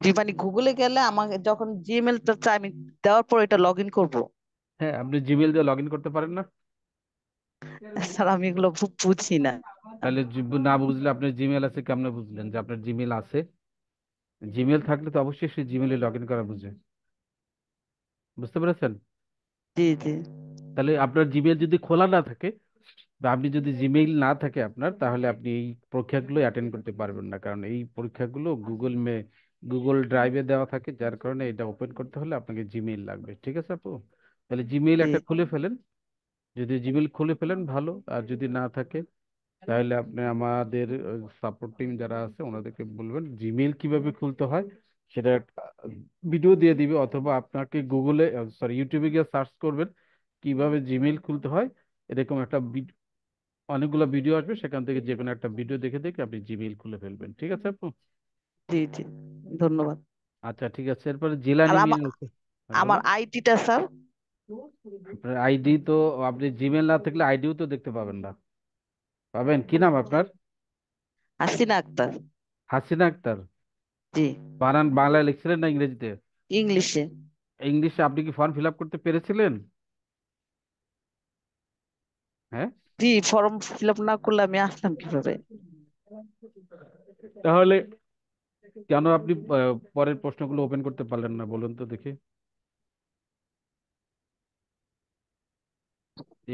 জি, মানে গুগলে গেলে আমাকে যখন জিমেলটা চাই আমি দেওয়ার পর এটা লগ ইন করবো? হ্যাঁ, আপনি জিমেইল দিয়ে লগ ইন করতে পারেন না? স্যার আমি এগুলো বুঝি না। তাহলে না বুঝলে, আপনার জিমেইল আছে কেমনে বুঝলেন যে আপনার জিমেইল আছে? জিমেইল থাকলে তো অবশ্যই সেই জিমেইলে লগ ইন করা বুঝে, বুঝতে পেরেছেন? জি জি তাহলে আপনার জিমেইল যদি খোলা না থাকে, বা আপনি যদি জিমেইল না থাকে আপনার, তাহলে আপনি এই পরীক্ষাগুলো অ্যাটেন্ড করতে পারবেন না, কারণ এই পরীক্ষাগুলো গুগল ড্রাইভে দেওয়া থাকে, যার কারণে এটা ওপেন করতে হলে আপনাকে জিমেইল লাগবে। ঠিক আছে আপু? তাহলে জিমেইল জি একটা খুলে ফেলেন। যদি জিমেইল খুলে ফেলেন ভালো, আর যদি না থাকে তাহলে আপনি আমাদের সাপোর্ট টিম যারা আছে ওনাদেরকে বলবেন জিমেইল কিভাবে খুলতে হয়, সেটা ভিডিও দিয়ে দিবে, অথবা আপনাকে গুগলে, সরি, ইউটিউবে গিয়ে সার্চ করবেন কিভাবে জিমেইল খুলতে হয়। এরকম একটা অনেকগুলো ভিডিও আসবে, সেখান থেকে যে কোনো একটা ভিডিও দেখে দেখে আপনি জিমেইল খুলে ফেলবেন। ঠিক আছে আপু? জি জি, ধন্যবাদ। আচ্ছা, ঠিক আছে। এরপরে জিলানি আর মিল আমার আছে। হ্যাঁ, আমার বলুন। আইডিটা স্যার? আপনার আইডি তো, আপনি জিমেইল না থাকলে আইডিও তো দেখতে পাবেন না। পাবেন, কি নাম আপনার? হাসিনা আক্তার। হাসিনা আক্তার। জি, বানান বাংলায় লিখছিলেন না ইংরেজিতে? ইংলিশে। ইংলিশে। আপনি কি ফর্ম ফিল আপ করতে পেরেছিলেন? হ্যাঁ। জি, ফর্ম ফিল আপ না করলে আমি আসলাম কিভাবে? তাহলে কেন আপনি পরের প্রশ্নগুলো ওপেন করতে পারলেন না বলুন তো দেখি?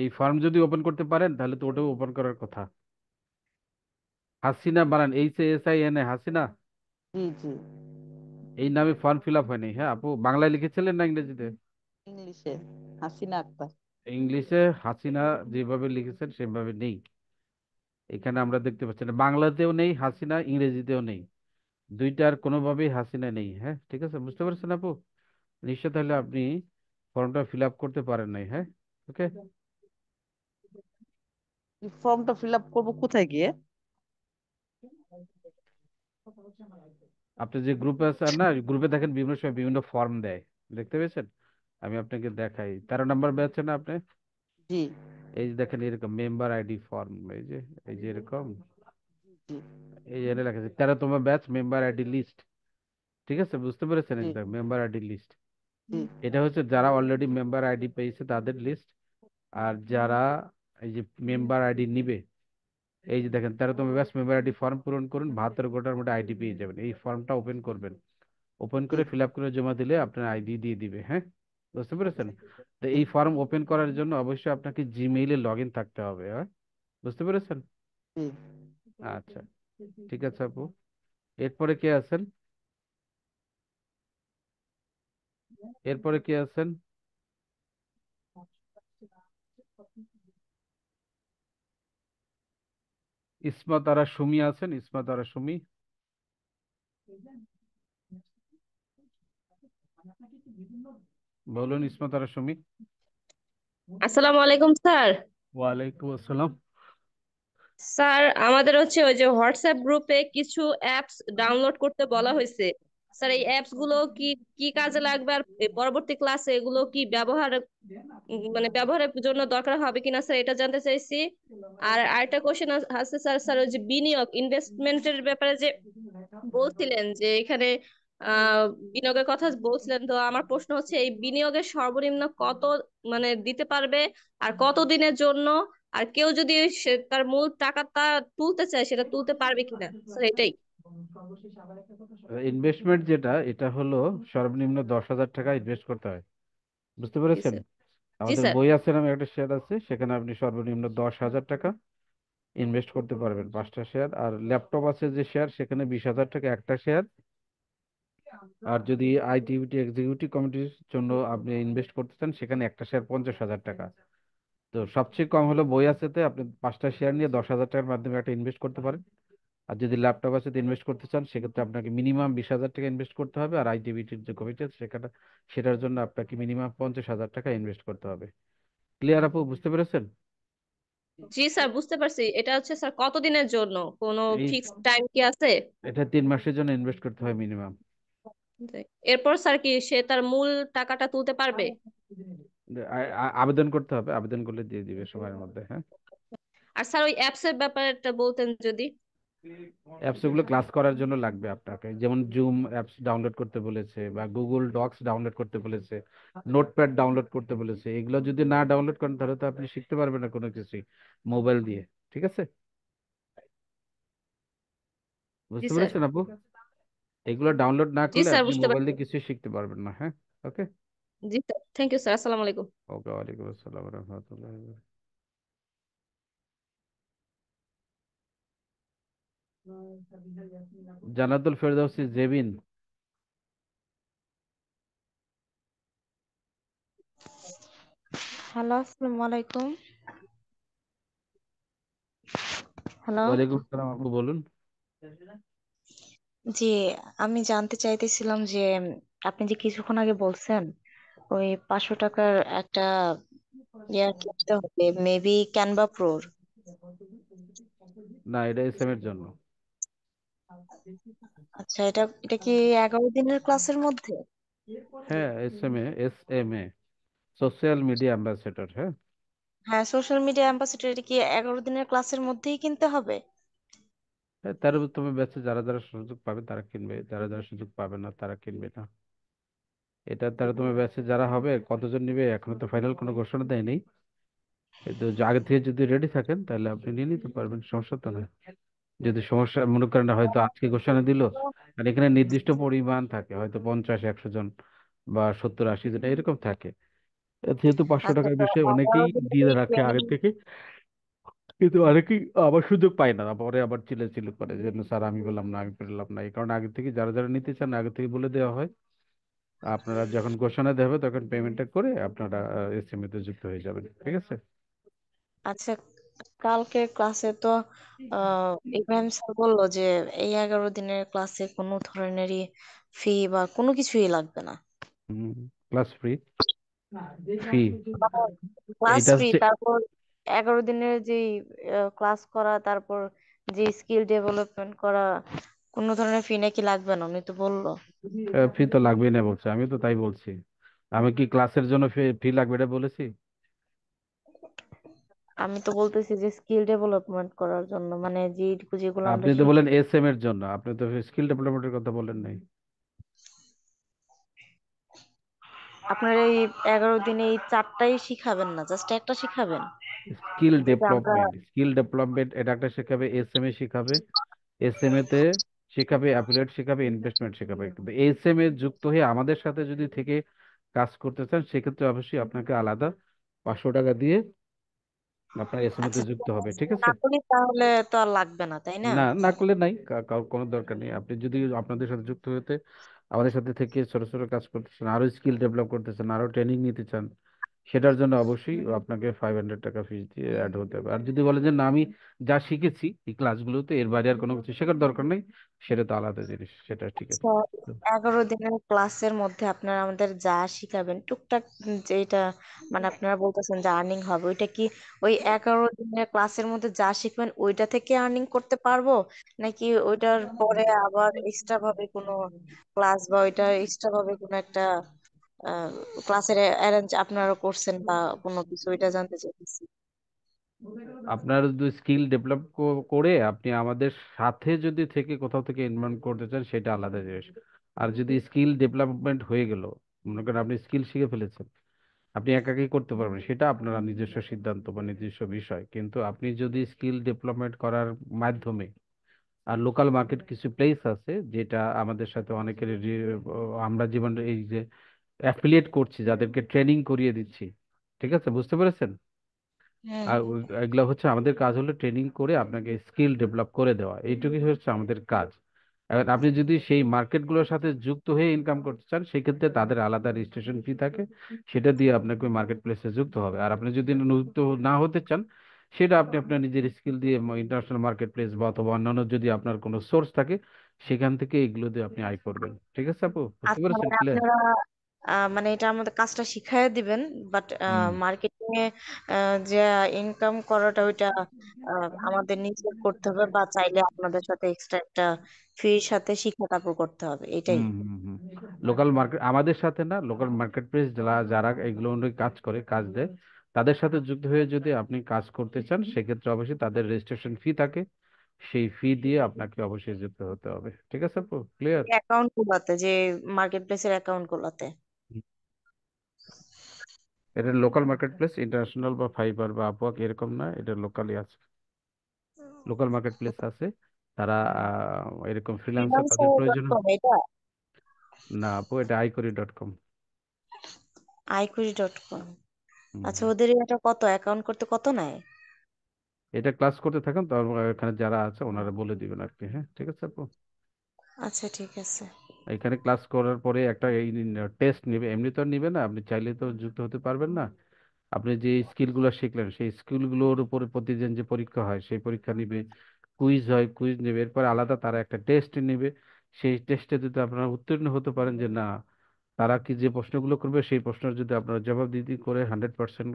এই ফর্ম যদি ওপেন করতে পারেন তাহলে তো ওটাও ওপেন করার কথা। হাসিনা বানান HASINA, হাসিনা। জি জি, এই নামে ফর্ম ফিল আপ হয়নি। হ্যাঁ আপু, বাংলায় লিখেছিলেন না ইংরেজিতে? ইংলিশে হাসিনা আক্তার। ইংলিশে হাসিনা যেভাবে লিখেছেন সেভাবে নেই। এখানে আমরা দেখতে পাচ্ছি না, বাংলাতেও নেই হাসিনা, ইংরেজিতেও নেই, দুইটার কোনোভাবেই হাসিনা নেই। হ্যাঁ, ঠিক আছে, বুঝতে পারছেন আপু? নিশ্চয়, তাহলে আপনি ফর্মটা ফিল আপ করতে পারেন নাই। হ্যাঁ, ওকে। এই ফর্মটা ফিল আপ করবো কোথায় গিয়ে? আপনি যে গ্রুপে আছেন না, গ্রুপে দেখেন বিভিন্ন সময় বিভিন্ন ফর্ম দেয়, দেখতে পেয়েছেন? আমি আপনাকে দেখাই, 13 নম্বর ব্যাচে না আপনি? জি এই যে দেখেন এরকম মেম্বার আইডি ফর্ম, এই যে এরকম, জি এই যে এটা লেখা আছে 13তম ব্যাচ মেম্বার আইডি লিস্ট। ঠিক আছে, বুঝতে পেরেছেন? এই জি যে মেম্বার আইডি লিস্ট, জি এটা হচ্ছে যারা অলরেডি মেম্বার আইডি পেয়েছে তাদের লিস্ট। আর যারা এই যে মেম্বার আইডি নিবে, এই যে দেখেন 13তম ব্যাচ মেম্বার আইডি ফর্ম পূরণ করুন, 72 ঘন্টার মধ্যে আইডি পেয়ে যাবেন। এই ফর্মটা ওপেন করবেন, ওপেন জি করে ফিল আপ করে জমা দিলে আপনার আইডি দিয়ে দিবে। হ্যাঁ, বুঝতে পেরেছেন? তো এই ফর্ম ওপেন করার জন্য অবশ্যই আপনাকে জিমেইলে লগ ইন থাকতে হবে। হ্যাঁ, বুঝতে পেরেছেন? জি। আচ্ছা, ঠিক আছে আপু। এরপরে কে আছেন? এরপরে কে আছেন? ইসমত আরা সুমি আছেন? ইসমত আরা সুমি, বলুন ইসমত আরা সুমি। আসসালামু আলাইকুম স্যার। ওয়ালাইকুম আসসালাম। স্যার আমাদের হচ্ছে ওই যে হোয়াটসঅ্যাপ গ্রুপে কিছু অ্যাপস ডাউনলোড করতে বলা হয়েছে। স্যার এই অ্যাপস গুলো কি কি কাজে লাগবে, আর পরবর্তী ক্লাসে এগুলো কি মানে ব্যবহারের জন্য দরকার হবে কিনা স্যার, এটা জানতে চাইছি। আর আরেকটা কোশ্চেন আছে স্যার, ওই যে বিনিয়োগ ইনভেস্টমেন্টের ব্যাপারে যে বলছিলেন যে এখানে আহ বিনিয়োগের কথা বলছিলেন, তো আমার প্রশ্ন হচ্ছে এই বিনিয়োগের সর্বনিম্ন কত মানে দিতে পারবে, আর কত দিনের জন্য, আর কেউ যদি তার মূল টাকাটা তুলতে চায় সেটা তুলতে পারবে কিনা স্যার, এটাই। ইনভেস্টমেন্ট যেটা, এটা হলো সর্বনিম্ন 10,000 টাকা ইনভেস্ট করতে হয়, বুঝতে জি পেরেছেন? স্যার। জি আমাদের স্যার। বই আছে নামে একটা শেয়ার আছে, সেখানে আপনি সর্বনিম্ন 10,000 টাকা ইনভেস্ট করতে পারবেন 5টা শেয়ার। আর ল্যাপটপ আছে যে শেয়ার, সেখানে 20,000 টাকা একটা শেয়ার আর যদি আইটিভিটি এক্সিকিউটিভ কমিটির জন্য আপনি ইনভেস্ট করতে চান, সেখানে একটা শেয়ার 50,000 টাকা। তো সবচেয়ে কম হলো বই আছেতে আপনি 5টা শেয়ার নিয়ে 10,000 টাকার মাধ্যমে একটা ইনভেস্ট করতে পারেন। আর যদি ল্যাপটপ আছে ইনভেস্ট করতে চান, সেক্ষেত্রে আপনাকে মিনিমাম 20,000 টাকা ইনভেস্ট করতে হবে। আর আইটিভিটির যে কমিটি আছে সেটার জন্য আপনাকে মিনিমাম 50,000 টাকা ইনভেস্ট করতে হবে। ক্লিয়ার আপু, বুঝতে পেরেছেন? জি স্যার, বুঝতে পারছি। এটা হচ্ছে স্যার কতদিনের জন্য, কোনো এই ফিক্সড টাইম কি আছে? এটা 3 মাসের জন্য ইনভেস্ট করতে হয় মিনিমাম। এরপর স্যার কি সে তার মূল টাকাটা তুলতে পারবে? আবেদন করতে হবে, আবেদন করলে দিয়ে দিবে সময়ের মধ্যে। হ্যাঁ, আর স্যার ওই অ্যাপস এর ব্যাপারটা বলতেন যদি। অ্যাপস গুলো ক্লাস করার জন্য লাগবে আপনাকে, যেমন জুম অ্যাপস ডাউনলোড করতে বলেছে, বা গুগল ডক্স ডাউনলোড করতে বলেছে, নোটপ্যাড ডাউনলোড করতে বলেছে। এগুলো যদি না ডাউনলোড করেন তাহলে তো আপনি শিখতে পারবেন না কোনো কিছুই মোবাইল দিয়ে। ঠিক আছে, জি বুঝতে স্যার। পেরেছেন আপু? এগুলো ডাউনলোড না জি করলে স্যার, আপনি বুঝতে মোবাইল পারছি। দিয়ে কিছুই শিখতে পারবেন না। হ্যাঁ, ওকে। জি স্যার, থ্যাংক ইউ স্যার, আসসালামু আলাইকুম। ওকে, ওয়ালাইকুম আসসালাম রহমতুল্লাহ। জান্নাতুল ফেরদৌসি জেবিন। হ্যালো, আসসালামু আলাইকুম। হ্যালো। ওয়ালাইকুম আসসালাম আপু, বলুন। জি, আমি জানতে চাইতেছিলাম যে আপনি যে কিছুক্ষণ আগে বলছেন ওই 500 টাকার একটা কিনতে হবে মেবি ক্যানভা প্রোর। না, এটা এস এম এর জন্য। আচ্ছা, এটা কি 11 দিনের ক্লাসের মধ্যে? হ্যাঁ, S M A social media ambassador. হ্যাঁ, হ্যাঁ, সোশ্যাল মিডিয়া অ্যাম্বাসেডর, এটা কি 11 দিনের ক্লাসের মধ্যেই কিনতে হবে? হ্যাঁ, তার তুমি ব্যাচে যারা যারা সুযোগ পাবে তারা কিনবে, যারা যারা সুযোগ পাবে না তারা কিনবে না। এটা তারা তোমার ব্যাচে যারা হবে, কতজন নিবে এখনো তো ফাইনাল কোনো ঘোষণা দেয়নি। কিন্তু আগে থেকে যদি রেডি থাকেন তাহলে আপনি নিয়ে নিতে পারবেন, সমস্যা তো নয়। যদি সমস্যা মনে করেন না, হয়তো আজকে ঘোষণা দিল, আর এখানে নির্দিষ্ট পরিমাণ থাকে, হয়তো 50-100 জন বা 70-80 জন এরকম থাকে। যেহেতু 500 আচ্ছা, টাকার তো বিষয়ে অনেকেই 11 দিনের দিয়ে এই রাখে আগে ট্রেনিং। থেকে, কিন্তু অনেকেই আবার সুযোগ পায় না, পরে আবার চিল্লাচিল্লি করে যে "না, স্যার আমি বললাম না, আমি পেলাম না"। এই কারণে আগে থেকে যারা যারা নিতে চান আগে থেকে বলে দেওয়া হয়। আপনারা যখন ঘোষণা দেওয়া হবে তখন পেমেন্টটা করে আপনারা এসএমএ তে যুক্ত হয়ে যাবেন। ঠিক আছে। আচ্ছা, কালকে ক্লাসে তো ইব্রাহিম স্যার বললো যে এই 11 দিনের ক্লাসে কোনো ধরনেরই ফি বা কোনো কিছুই লাগবে না। ক্লাস ফ্রি, ফি ক্লাস এটা ফ্রি, হচ্ছে তারপর 11 দিনের যে ক্লাস করা, তারপর যে স্কিল ডেভেলপমেন্ট করা, কোনো ধরনের ফি নাকি লাগবে না, উনি তো বললো। ফি তো লাগবেই না বলছে, আমি তো তাই বলছি। আমি কি ক্লাসের জন্য ফি ফি লাগবে এটা বলেছি? আমি তো বলতেছি যে স্কিল ডেভেলপমেন্ট করার জন্য, মানে যেগুলো আমরা আপনি তো শিখি। বলেন এসএম এর জন্য, আপনি তো স্কিল ডেভেলপমেন্টের কথা বলেন নাই। আপনার এই 11 দিনে এই 4টাই শিখাবেন না, জাস্ট একটা শিখাবেন? স্কিল যেটা আমরা ডেভেলপমেন্ট, স্কিল ডেভেলপমেন্ট এটা একটা শেখাবে, এসএমএ শিখাবে। এসএমএ তে শেখাবে, অ্যাফিলিয়েট শেখাবে, ইনভেস্টমেন্ট শেখাবে। কিন্তু এসএমএ যুক্ত হয়ে আমাদের সাথে যদি থেকে কাজ করতে চান, সেক্ষেত্রে অবশ্যই আপনাকে আলাদা 500 টাকা দিয়ে আপনার এসএমএ তে আচ্ছা, যুক্ত হবে। ঠিক যদি আছে। না করি তাহলে তো আর লাগবে না, তাই না? না, না করলে নাই, কারোর কোনো দরকার নেই। আপনি যদি আপনাদের সাথে যুক্ত হতে, আমাদের সাথে থেকে ছোট ছোট কাজ করতে চান, আরো স্কিল ডেভেলপ করতে চান, আরো ট্রেনিং নিতে চান, সেটার জন্য অবশ্যই আপনাকে 500 টাকা ফিস দিয়ে অ্যাড হতে হবে। আর যদি বলেন যে না, আমি যা শিখেছি এই ক্লাসগুলোতে, এর বাইরে আর কোনো কিছু শেখার দরকার নেই, সেটা তো আলাদা জিনিস, সেটা ঠিক আছে। আচ্ছা, 11 দিনের ক্লাসের মধ্যে আপনারা আমাদের যা শিখাবেন টুকটাক, যেটা মানে আপনারা বলতেছেন যে আর্নিং হবে, ওইটা কি ওই 11 দিনের ক্লাসের মধ্যে যা শিখবেন ওইটা থেকে আর্নিং করতে পারবো, নাকি ওইটার পরে আবার এক্সট্রা ভাবে কোনো ক্লাস বা ওইটা এক্সট্রা ভাবে কোনো একটা ক্লাসের অ্যারেঞ্জ আপনারা করছেন বা কোনো কিছু, ওইটা জানতে চাইছি। আপনার যদি স্কিল ডেভেলপ করে আপনি আমাদের সাথে যদি থেকে কোথাও থেকে ইনভেস্ট করতে চান, সেটা আলাদা জিনিস। আর যদি স্কিল ডেভেলপমেন্ট হয়ে গেল, মনে করেন আপনি স্কিল শিখে ফেলেছেন, আপনি একাকি করতে পারবেন, সেটা আপনার নিজস্ব সিদ্ধান্ত বা নিজস্ব বিষয়। কিন্তু আপনি যদি স্কিল ডেভেলপমেন্ট করার মাধ্যমে, আর লোকাল মার্কেট কিছু প্লেস আছে যেটা আমাদের সাথে অনেকের আমরা জীবন এই যে অ্যাফিলিয়েট করছি, যাদেরকে ট্রেনিং করিয়ে দিচ্ছি। ঠিক আছে, বুঝতে পেরেছেন? হুম। আর এগুলো হচ্ছে আমাদের কাজ, হলো ট্রেনিং করে আপনাকে স্কিল ডেভেলপ করে দেওয়া, এইটুকুই হচ্ছে আমাদের কাজ। এবার আপনি যদি সেই মার্কেটগুলোর সাথে যুক্ত হয়ে ইনকাম করতে চান, সেক্ষেত্রে তাদের আলাদা রেজিস্ট্রেশন ফি থাকে, সেটা দিয়ে আপনাকে ওই মার্কেট প্লেসে যুক্ত হবে। আর আপনি যদি যুক্ত না হতে চান, সেটা আপনি আপনার নিজের স্কিল দিয়ে ইন্টারন্যাশনাল মার্কেট প্লেস বা অথবা অন্যান্য যদি আপনার কোনো সোর্স থাকে, সেখান থেকে এগুলো দিয়ে আপনি আয় করবেন। ঠিক আছে আপু, বুঝতে আচ্ছা পেরেছেন? মানে ক্লিয়ার? আপনারা মানে এটা আমাদের কাজটা শিখাইয়া দিবেন, বাট হুম মার্কেটিং এ যে ইনকাম করাটা ওইটা আমাদের নিজে করতে হবে, বা চাইলে আপনাদের সাথে এক্সট্রা একটা ফির সাথে শিখে তারপর করতে হবে, এটাই। হুম হুম হুম লোকাল মার্কেট আমাদের সাথে না, লোকাল মার্কেট প্লেস যারা যারা এগুলো নিয়ে কাজ করে, কাজ দেয়, তাদের সাথে যুক্ত হয়ে যদি আপনি কাজ করতে চান, সেক্ষেত্রে অবশ্যই তাদের রেজিস্ট্রেশন ফি থাকে, সেই ফি দিয়ে আপনাকে অবশ্যই যুক্ত হতে হবে। ঠিক আছে আপু, ক্লিয়ার? অ্যাকাউন্ট গুলাতে, যে মার্কেট প্লেসের অ্যাকাউন্ট গুলাতে। এটা লোকাল মার্কেট প্লেস, ইন্টারন্যাশনাল বা ফাইবার বা আপওয়ার্ক এরকম না, এটা লোকালি আছে, লোকাল মার্কেট প্লেস আছে। তারা এরকম ফ্রিল্যান্সার তাদের প্রয়োজন। freelancer.com এটা? না আপু, এটা iQuery.com। iQuery.com। আচ্ছা, ওদের এটা কত, অ্যাকাউন্ট করতে কত নেয়? এটা ক্লাস করতে থাকুন, তো এখানে যারা আছে ওনারা বলে দিবেন আর কি। হ্যাঁ, ঠিক আছে আপু। আচ্ছা ঠিক আছে। এখানে ক্লাস করার পরে একটা এই টেস্ট নেবে, এমনি তো আর নিবে না, আপনি চাইলে তো যুক্ত হতে পারবেন না। আপনি যে স্কিলগুলো শিখলেন, সেই স্কিলগুলোর উপরে প্রতিদিন যে পরীক্ষা হয়, সেই পরীক্ষা নিবে, কুইজ হয়, কুইজ নেবে, এরপর আলাদা তারা একটা টেস্ট নেবে। সেই টেস্টে যদি আপনারা উত্তীর্ণ হতে পারেন, যে না, তারা কি যে প্রশ্নগুলো করবে সেই প্রশ্নের যদি আপনারা জবাবদিহি করে 100%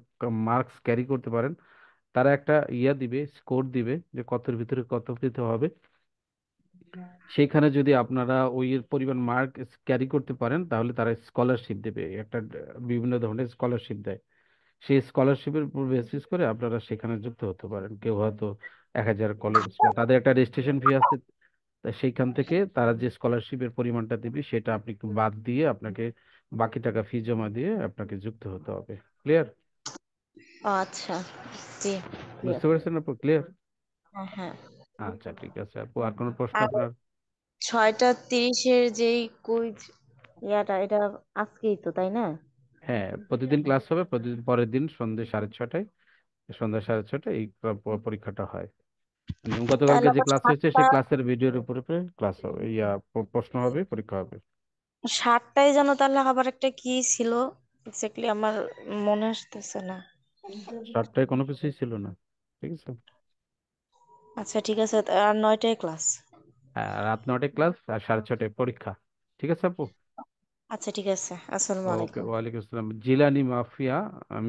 মার্কস ক্যারি করতে পারেন, তারা একটা দিবে, স্কোর দিবে, যে কতের ভিতরে কত পেতে হবে। সেখানে যদি আপনারা ওই পরিমাণ মার্ক ক্যারি করতে পারেন, তাহলে তারা স্কলারশিপ দেবে, একটা বিভিন্ন ধরনের স্কলারশিপ দেয়। সেই স্কলারশিপের উপর বেসিস করে আপনারা সেখানে যুক্ত হতে পারেন। কেউ হয়তো 1,000 কলেজ, তাদের একটা রেজিস্ট্রেশন ফি আছে, তা সেইখান থেকে তারা যে স্কলারশিপের পরিমাণটা দিবে, সেটা আপনি একটু বাদ দিয়ে আপনাকে বাকি টাকা ফি জমা দিয়ে আপনাকে যুক্ত হতে হবে। ক্লিয়ার? ও আচ্ছা, জি, clear। বুঝতে পেরেছেন আপু? ক্লিয়ার? হ্যাঁ হ্যাঁ। আচ্ছা ঠিক আছে আপু, আর কোনো প্রশ্ন আর আপনার? 6টা 30-এর যেই কুইজ এটা আজকেই তো, তাই না? হ্যাঁ, প্রতিদিন ক্লাস হবে, প্রতিদিন পরের দিন সন্ধ্যে 6:30টায়, সন্ধ্যা 6:30টায় এই পরীক্ষাটা হয়। গতকালকে তাহলে যে আবার ক্লাস হয়েছে, সাতটা সেই ক্লাসের ভিডিওর উপরে ক্লাস হবে, প্রশ্ন হবে, পরীক্ষা হবে। 7টায় যেন তাহলে আবার একটা কি ছিল, এক্স্যাক্টলি আমার মনে আসতেছে না। 7টায় কোনো কিছুই ছিল না। ঠিক আছে। আচ্ছা ঠিক আছে, আর 9টায় ক্লাস। হ্যাঁ, রাত 9টায় ক্লাস আর 6:30টায় পরীক্ষা। ঠিক আছে আপু। আচ্ছা ঠিক আছে, আসসালামু ওকে, আলাইকুম। ওয়ালাইকুম আসসালাম। জিলানি মাফিয়া,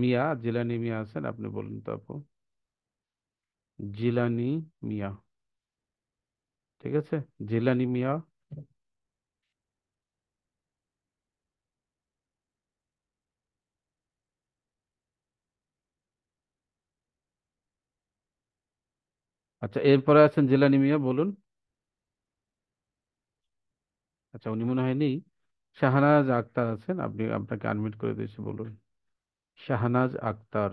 মিয়া, জিলানি মিয়া আছেন, আপনি বলুন তো আপু। জিলানি মিয়া। ঠিক আছে, জিলানি মিয়া। আচ্ছা, এরপরে আছেন জিলানি মিয়া, বলুন। আচ্ছা, উনি মনে হয় নেই। শাহনাজ আক্তার আছেন, আপনি, আপনাকে আনমিউট করে দিয়েছি, বলুন। শাহনাজ আক্তার।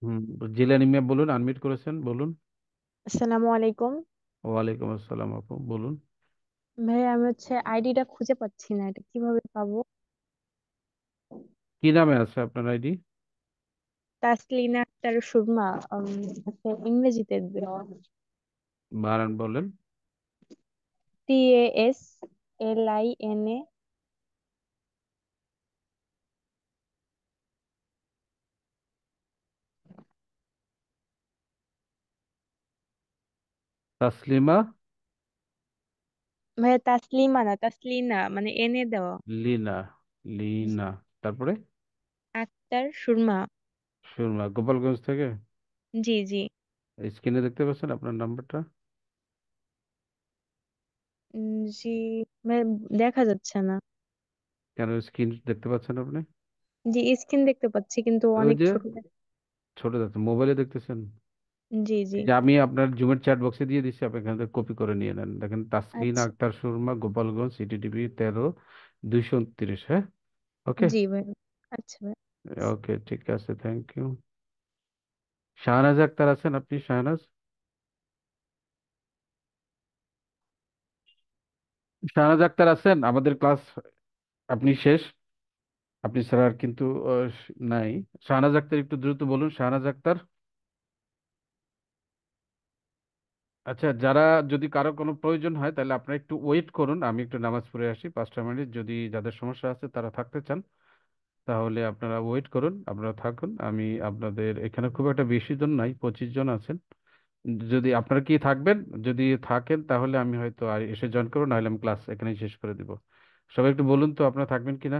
হুম, জিলানি মিয়া বলুন, আনমিউট করেছেন, বলুন। আসসালামু আলাইকুম। ওয়ালাইকুম আসসালাম আপু, বলুন। ভাই আমি আইডিটা খুঁজে পাচ্ছি না, এটা কিভাবে পাবো? কি নামে আছে আপনার আইডি? তাসলিনা আক্তার সুরমা। ইংরেজিতে দেওয়া। বানান বলেন। TASLINA। তাসলিমা। ভাইয়া তাসলিমা না, তাসলিনা, মানে এনে দেওয়া। লিনা। লিনা। তারপরে? আক্তার সুরমা। সুরমা, গোপালগঞ্জ থেকে। জি জি। স্ক্রিনে দেখতে পাচ্ছেন আপনার নাম্বারটা? জি। ভাই দেখা যাচ্ছে না। কেন স্ক্রিন দেখতে পাচ্ছেন আপনি? জি, স্ক্রিন দেখতে পাচ্ছি কিন্তু ওই অনেক যে ছোট ছোট যাচ্ছে, মোবাইলে দেখতেছেন? জি জি। এই যে আমি আপনার জুমের চ্যাট বক্সে দিয়ে দিচ্ছি, আপনি এখান থেকে কপি করে নিয়ে নেন। দেখেন, তাসলিনা আচ্ছা। আক্তার সুরমা, গোপালগঞ্জ, সিটিডিবি 13 229। হ্যাঁ, ওকে। জি ভাই। আচ্ছা ভাই। ওকে, ঠিক আছে, থ্যাংক ইউ। শাহনাজ আক্তার আছেন আপনি? শাহনাজ, শাহনাজ আক্তার আছেন? আমাদের ক্লাস আপনি শেষ, আপনি ছাড়া আর কিন্তু নাই। শাহনাজ আক্তার, একটু দ্রুত বলুন, শাহনাজ আক্তার। আচ্ছা, যারা যদি কারো কোনো প্রয়োজন হয় তাহলে আপনারা একটু ওয়েট করুন, আমি একটু নামাজ পড়ে আসি 5টা মিনিট। যদি যাদের সমস্যা আছে তারা থাকতে চান তাহলে আপনারা ওয়েট করুন, আপনারা থাকুন। আমি আপনাদের এখানে খুব একটা বেশি জন নাই, 25 জন আছেন। যদি আপনারা কি থাকবেন, যদি থাকেন তাহলে আমি হয়তো আর এসে জয়েন করবো, নাহলে আমি ক্লাস এখানেই শেষ করে দিব। সবাই একটু বলুন তো আপনারা থাকবেন কিনা।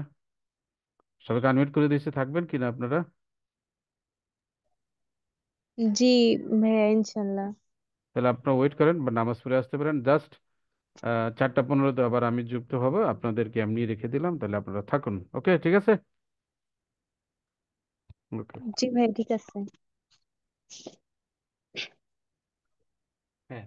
সবাইকে আনমিউট করে দিয়েছে, থাকবেন কিনা আপনারা। জি ভাইয়া, ইনশাল্লাহ। তাহলে আপনারা ওয়েট করেন বা নামাজ পড়ে আসতে পারেন। জাস্ট 4টা 15-তে আবার আমি যুক্ত হব, আপনাদেরকে এমনি রেখে দিলাম, তাহলে আপনারা থাকুন। ওকে, ঠিক আছে। ওকে। জি ভাইয়া, ঠিক আছে। হ্যাঁ।